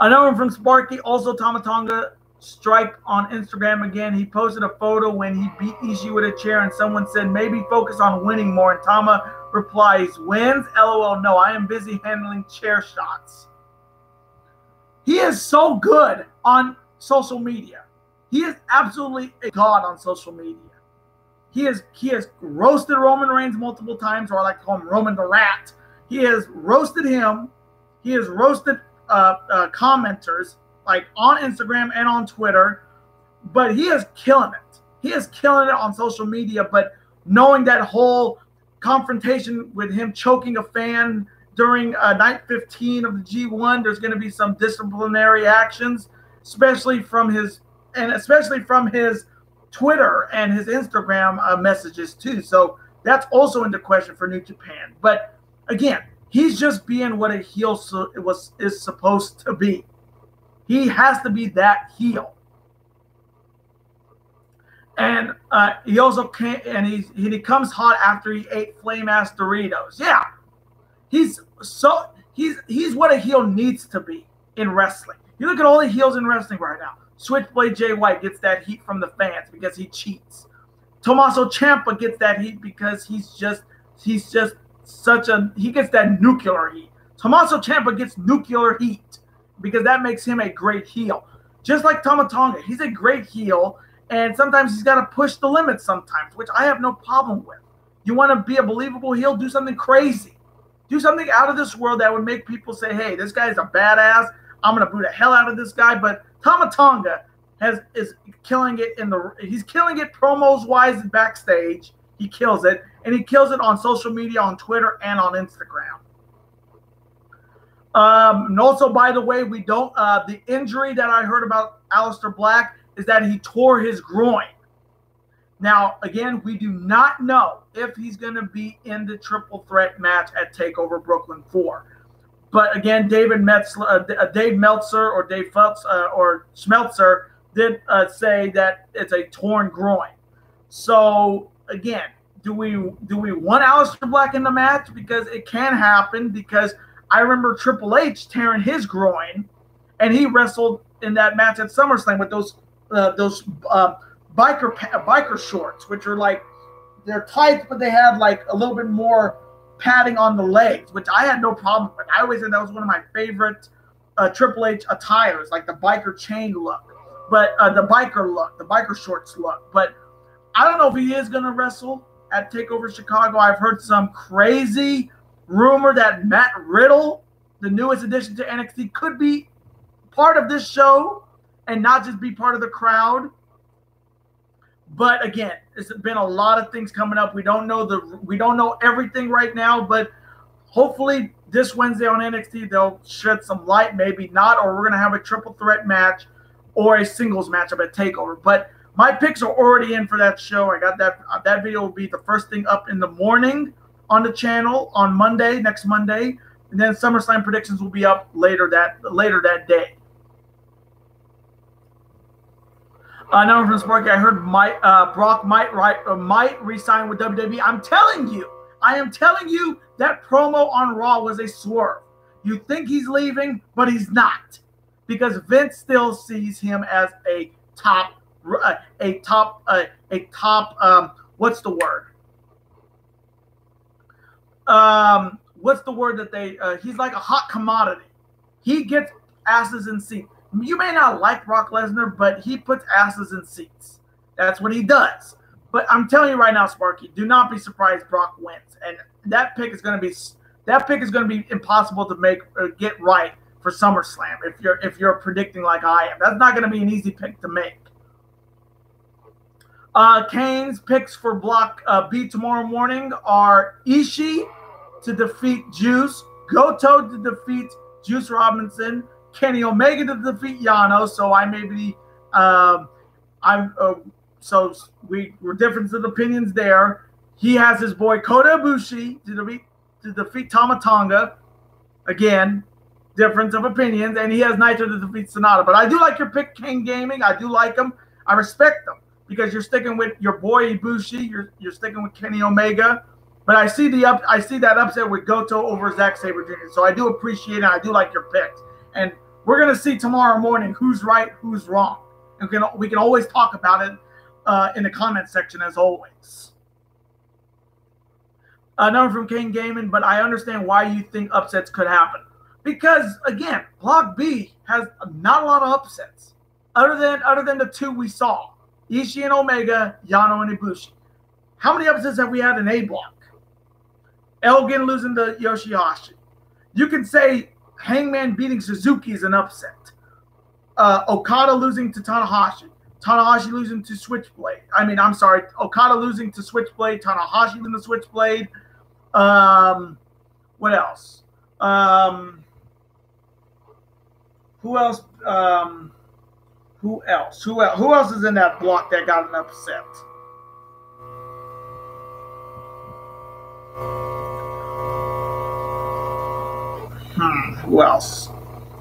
Another one from Sparky, also Tamatonga Strike on Instagram again. He posted a photo when he beat Ishii with a chair, and someone said, maybe focus on winning more. And Tama replies, wins? LOL, no, I am busy handling chair shots. He is so good on social media. He is absolutely a god on social media. He has roasted Roman Reigns multiple times, or I like to call him Roman the Rat. He has roasted him. He has roasted commenters like on Instagram and on Twitter, but he is killing it. He is killing it on social media, but knowing that whole confrontation with him choking a fan during night 15 of the G1, there's going to be some disciplinary actions, especially from his Twitter and his Instagram messages too. So that's also into question for New Japan. But again, he's just being what a heel is supposed to be. He has to be that heel. And he also can't, and he comes hot after he ate flame ass Doritos. Yeah, he's what a heel needs to be in wrestling. You look at all the heels in wrestling right now. Switchblade Jay White gets that heat from the fans because he cheats. Tommaso Ciampa gets that heat because he's just such a, he gets that nuclear heat. Tommaso Ciampa gets nuclear heat because that makes him a great heel. Just like Tama Tonga, he's a great heel, and sometimes he's got to push the limits sometimes, which I have no problem with. You want to be a believable heel, do something crazy. Do something out of this world that would make people say, hey, this guy's a badass. I'm going to boo the hell out of this guy. But Tama Tonga is killing it he's killing it promos wise and backstage. He kills it, and he kills it on social media, on Twitter and on Instagram. And also, by the way, we don't the injury that I heard about Aleister Black is that he tore his groin. Now, again, we do not know if he's going to be in the triple threat match at TakeOver Brooklyn 4. But again, Dave Meltzer or Dave Phelps or Schmeltzer did say that it's a torn groin. So again, do we want Aleister Black in the match? Because it can happen. Because I remember Triple H tearing his groin, and he wrestled in that match at SummerSlam with those biker shorts, which are like, they're tight, but they have like a little bit more padding on the legs, which I had no problem with. I always said that was one of my favorite Triple H attires, like the biker chain look, but the biker shorts look. But I don't know if he is going to wrestle at TakeOver Chicago. I've heard some crazy rumor that Matt Riddle, the newest addition to NXT, could be part of this show and not just be part of the crowd. But again, there's been a lot of things coming up. We don't know everything right now, but hopefully this Wednesday on NXT they'll shed some light. Maybe not, or we're gonna have a triple threat match or a singles matchup at TakeOver. But my picks are already in for that show. I got that video will be the first thing up in the morning on the channel on Monday, next Monday, and then SummerSlam predictions will be up later that day. Now from Sparky, I heard Brock might resign with WWE. I am telling you that promo on Raw was a swerve. You think he's leaving, but he's not, because Vince still sees him as a top. What's the word? What's the word that they? He's like a hot commodity. He gets asses in seats. You may not like Brock Lesnar, but he puts asses in seats. That's what he does. But I'm telling you right now, Sparky, do not be surprised Brock wins. And that pick is going to be impossible to make get right for SummerSlam if you're predicting like I am. That's not going to be an easy pick to make. Kane's picks for Block B tomorrow morning are Ishii to defeat Juice, Goto to defeat Juice Robinson, Kenny Omega to defeat Yano. So I may be, so we were difference of opinions there. He has his boy Kota Ibushi to defeat Tama Tonga. Again, difference of opinions, and he has Naito to defeat Sonata. But I do like your pick, King Gaming. I do like him. I respect them because you're sticking with your boy Ibushi. You're sticking with Kenny Omega. But I see that upset with Goto over Zack Sabre Jr. So I do appreciate it. I do like your picks. And we're going to see tomorrow morning who's right, who's wrong. And we can always talk about it in the comment section as always. Number from King Gaming, but I understand why you think upsets could happen. Because, again, Block B has not a lot of upsets. Other than the two we saw. Ishii and Omega, Yano and Ibushi. How many upsets have we had in A Block? Elgin losing to Yoshihashi. You can say Hangman beating Suzuki is an upset. Okada losing to Tanahashi. Tanahashi losing to Switchblade. Okada losing to Switchblade. Tanahashi losing to Switchblade. What else? Who else? Who else is in that block that got an upset? Who else?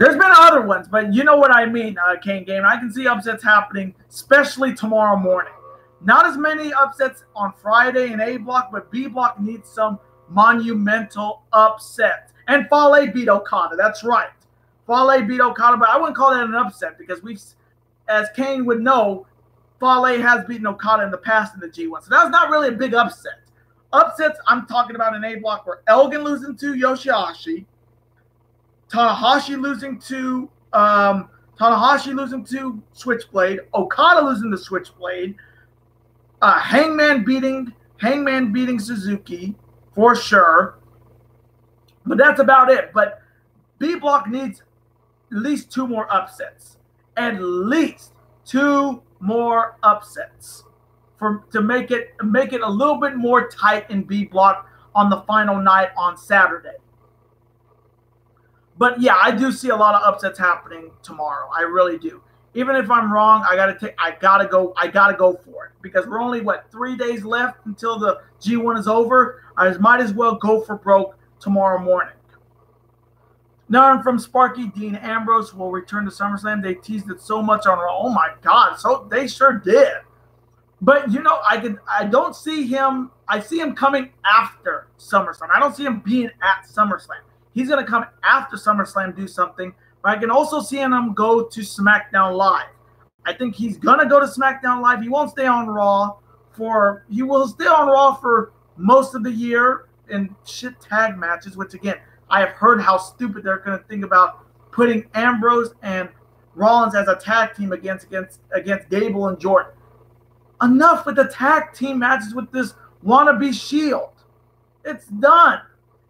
There's been other ones, but you know what I mean, Kane Game. I can see upsets happening, especially tomorrow morning. Not as many upsets on Friday in A block, but B block needs some monumental upsets. And Fale beat Okada. That's right. Fale beat Okada, but I wouldn't call that an upset because as Kane would know, Fale has beaten Okada in the past in the G1. So that's not really a big upset. Upsets, I'm talking about in A block where Elgin losing to Yoshihashi, Tanahashi losing to Switchblade, Okada losing to Switchblade, Hangman beating Suzuki for sure. But that's about it. But B block needs at least 2 more upsets. At least 2 more upsets to make it a little bit more tight in B block on the final night on Saturday. But yeah, I do see a lot of upsets happening tomorrow. I really do. Even if I'm wrong, I gotta go for it because we're only 3 days left until the G1 is over. I might as well go for broke tomorrow morning. Now from Sparky, Dean Ambrose will return to SummerSlam. They teased it so much on Raw. Oh my God, so they sure did. But I don't see him. I see him coming after SummerSlam. I don't see him being at SummerSlam. He's going to come after SummerSlam, do something. But I can also see him go to SmackDown Live. I think he's going to go to SmackDown Live. He won't stay on Raw he will stay on Raw for most of the year in shit tag matches, which again, I have heard how stupid they're going to think about putting Ambrose and Rollins as a tag team against Gable and Jordan. Enough with the tag team matches with this wannabe Shield. It's done.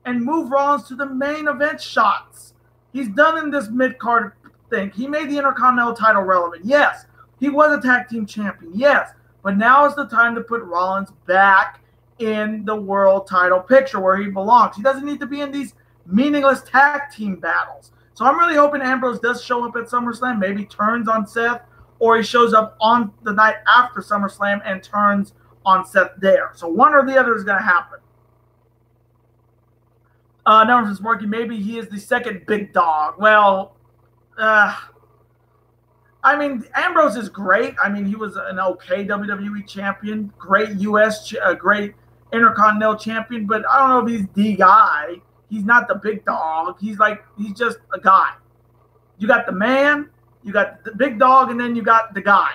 And move Rollins to the main event shots. He's done in this mid-card thing. He made the Intercontinental title relevant. Yes. He was a tag team champion. Yes. But now is the time to put Rollins back in the world title picture where he belongs. He doesn't need to be in these meaningless tag team battles. So I'm really hoping Ambrose does show up at SummerSlam, maybe turns on Seth, or he shows up on the night after SummerSlam and turns on Seth there. So one or the other is going to happen. Now from Sparky, maybe he is the second big dog. Well, I mean, Ambrose is great. I mean, he was an okay WWE champion, great great Intercontinental champion, but I don't know if he's the guy. He's not the big dog. He's just a guy. You got the man, you got the big dog, and then you got the guy.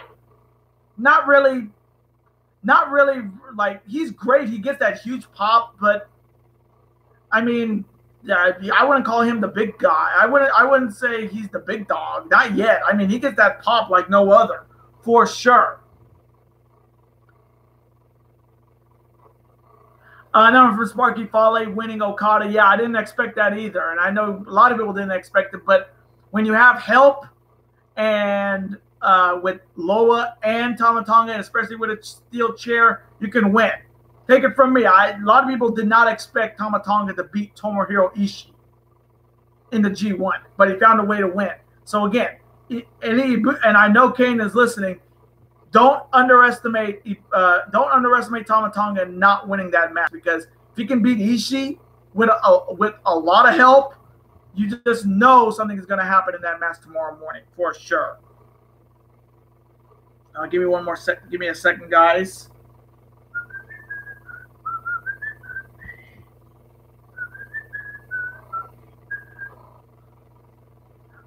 Not really he's great. He gets that huge pop, but I mean, yeah, I wouldn't call him the big guy. I wouldn't say he's the big dog. Not yet. I mean, he gets that pop like no other, for sure. Now for Sparky Fale winning Okada, yeah, I didn't expect that either. And I know a lot of people didn't expect it, but when you have help and with Loa and Tama Tonga, and especially with a steel chair, you can win. Take it from me. A lot of people did not expect Tama Tonga to beat Tomohiro Ishii in the G1, but he found a way to win. So again, and I know Kane is listening. Don't underestimate Tama Tonga not winning that match, because if he can beat Ishii with a lot of help, you just know something is going to happen in that match tomorrow morning for sure. Give me one more second. Give me a second, guys.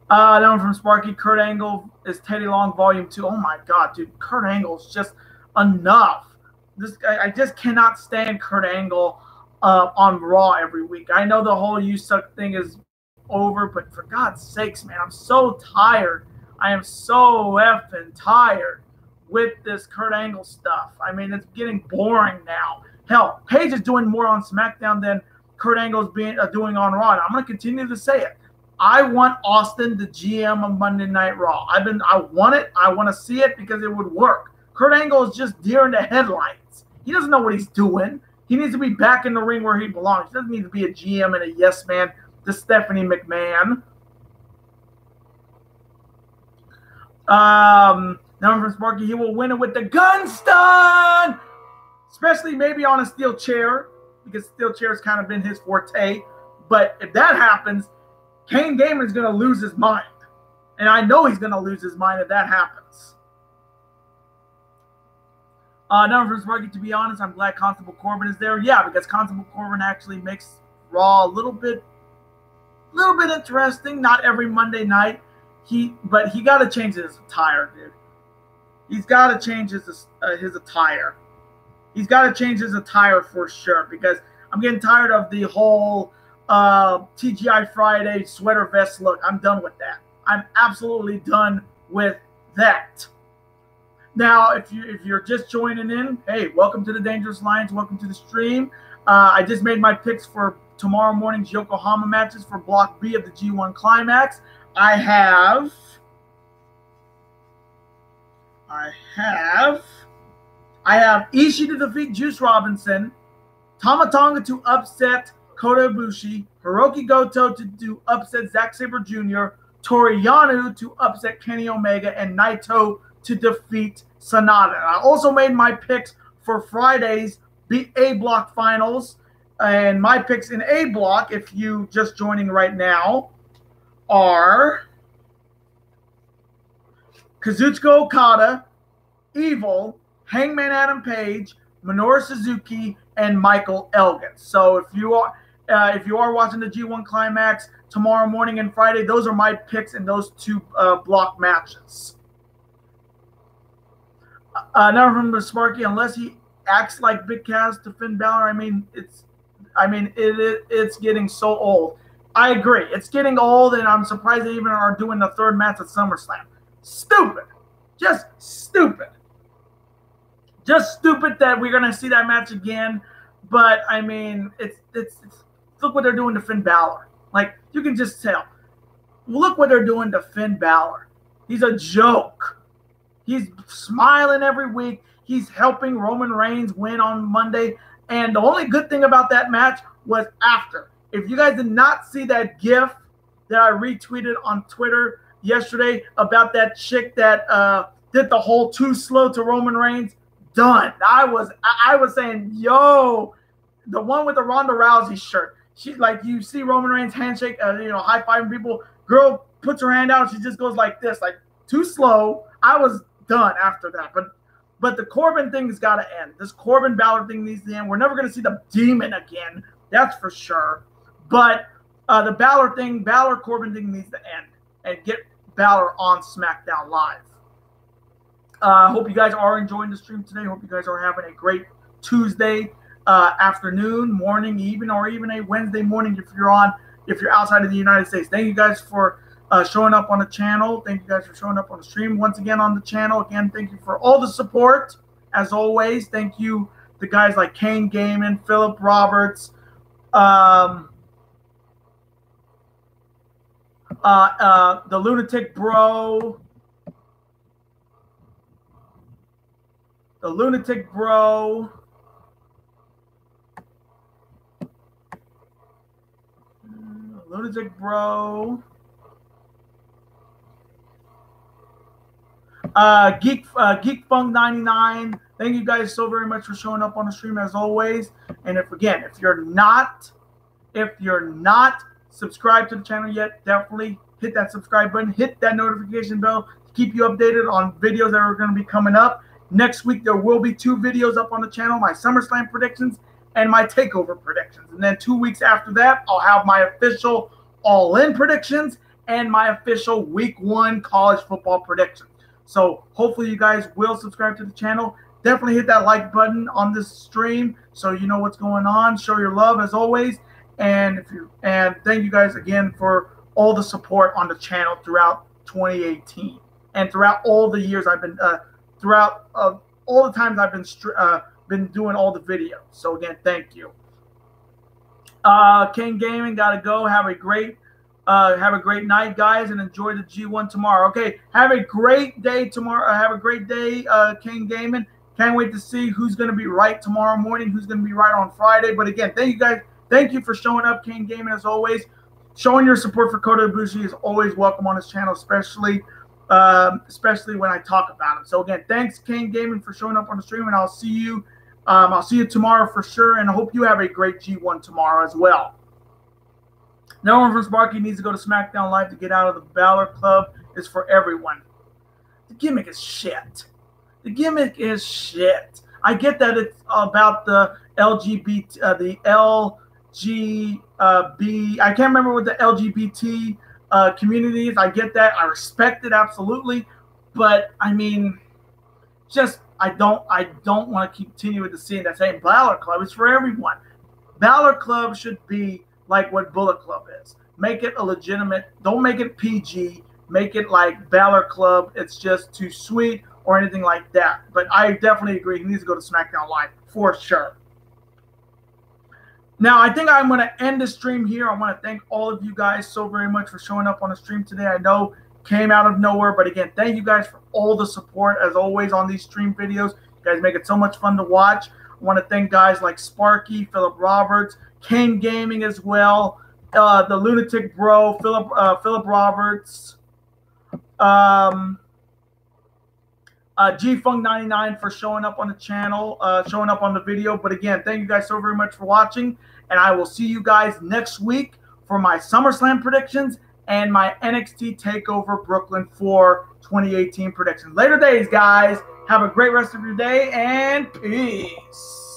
That one from Sparky. Kurt Angle is Teddy Long Volume 2. Oh my God, dude. Kurt Angle's just enough. This guy, I just cannot stand Kurt Angle on Raw every week. I know the whole "you suck" thing is over, but for God's sakes, man, I'm so tired. I am so effing tired with this Kurt Angle stuff. I mean, it's getting boring now. Hell, Paige is doing more on SmackDown than Kurt Angle's doing on Raw. And I'm going to continue to say it. I want Austin, the GM of Monday Night Raw. I want it. I want to see it because it would work. Kurt Angle is just deer in the headlights. He doesn't know what he's doing. He needs to be back in the ring where he belongs. He doesn't need to be a GM and a yes man to Stephanie McMahon. Now from Sparky, he will win it with the gun stun, especially maybe on a steel chair, because steel chair has kind of been his forte. But if that happens, Kane Gaiman is going to lose his mind. And I know he's going to lose his mind if that happens. Number from Sparky, to be honest, I'm glad Constable Corbin is there. Yeah, because Constable Corbin actually makes Raw a little bit interesting. Not every Monday night. But he got to change his attire, dude. He's got to change his attire. He's got to change his attire for sure, because I'm getting tired of the whole TGI Friday sweater vest look. I'm done with that. I'm absolutely done with that. Now, if you're just joining in, hey, welcome to the Dangerous Lions. Welcome to the stream. I just made my picks for tomorrow morning's Yokohama matches for Block B of the G1 Climax. I have Ishii to defeat Juice Robinson, Tama Tonga to upset Kota Ibushi, Hiroki Goto to upset Zack Sabre Jr., Toru Yano to upset Kenny Omega, and Naito to defeat Sanada. I also made my picks for Friday's A Block finals, and my picks in A Block, if you just joining right now, are Kazuchika Okada, Evil, Hangman Adam Page, Minoru Suzuki, and Michael Elgin. So if you are watching the G1 Climax tomorrow morning and Friday, those are my picks in those two block matches. Now from the Sparky, unless he acts like Big Cass to Finn Balor, it's getting so old. I agree. It's getting old, and I'm surprised they even are doing the third match at SummerSlam. Stupid. Just stupid. Just stupid that we're going to see that match again. But, I mean, it's look what they're doing to Finn Balor. Like, you can just tell. Look what they're doing to Finn Balor. He's a joke. He's smiling every week. He's helping Roman Reigns win on Monday. And the only good thing about that match was after. If you guys did not see that GIF that I retweeted on Twitter yesterday about that chick that did the whole too slow to Roman Reigns, done. I was saying, yo, the one with the Ronda Rousey shirt. She, like, you see Roman Reigns handshake, high fiving people. Girl puts her hand out. She just goes like this, like too slow. I was done after that. But the Corbin thing has got to end. This Corbin Balor thing needs to end. We're never going to see the Demon again. That's for sure. But the Balor Corbin thing needs to end and get Balor on SmackDown Live. I hope you guys are enjoying the stream today. Hope you guys are having a great Tuesday afternoon, morning, even, or even a Wednesday morning if you're outside of the United States. Thank you guys for showing up on the channel. Thank you guys for showing up on the stream once again on the channel. Again, thank you for all the support. As always, thank you to guys like Kane Gaiman, Philip Roberts, the Lunatic Bro, Lunatic Bro, Geek Funk 99. Thank you guys so very much for showing up on the stream as always. And if you're not subscribed to the channel yet, definitely hit that subscribe button, hit that notification bell to keep you updated on videos that are going to be coming up. Next week, there will be 2 videos up on the channel, my SummerSlam predictions and my TakeOver predictions. And then 2 weeks after that, I'll have my official All-In predictions and my official Week 1 college football predictions. So hopefully you guys will subscribe to the channel. Definitely hit that like button on this stream so you know what's going on. Show your love as always. And thank you guys again for all the support on the channel throughout 2018 and throughout all the years I've been throughout all the times I've been doing all the videos. So again, thank you. King Gaming, gotta go. Have a great night, guys, and enjoy the G1 tomorrow. Okay, have a great day tomorrow. Have a great day, King Gaming. Can't wait to see who's going to be right tomorrow morning, who's going to be right on Friday. But again, thank you guys. Thank you for showing up, King Gaming, as always. Showing your support for Kota Ibushi is always welcome on this channel, especially when I talk about him. So again, thanks, King Gaming, for showing up on the stream, and I'll see you tomorrow for sure. And I hope you have a great G1 tomorrow as well. No one from Sparky needs to go to SmackDown Live to get out of the Balor Club. It's for everyone. The gimmick is shit. The gimmick is shit. I get that it's about the LGBT, I can't remember what the LGBT community is. I get that. I respect it absolutely. But I mean, I don't want to continue with the scene that same Balor Club. It's for everyone. Balor Club should be like what Bullet Club is. Make it a legitimate. Don't make it PG. Make it like Balor Club. It's just too sweet or anything like that. But I definitely agree. He needs to go to SmackDown Live for sure. Now, I think I'm going to end the stream here. I want to thank all of you guys so very much for showing up on the stream today. I know came out of nowhere, but again, thank you guys for all the support as always on these stream videos. You guys make it so much fun to watch. I want to thank guys like Sparky, Philip Roberts, King Gaming as well, the Lunatic Bro, Philip Roberts, G-Funk99 for showing up on the channel, showing up on the video. But again, thank you guys so very much for watching, and I will see you guys next week for my SummerSlam predictions and my NXT TakeOver Brooklyn 4 2018 predictions. Later days, guys. Have a great rest of your day, and peace.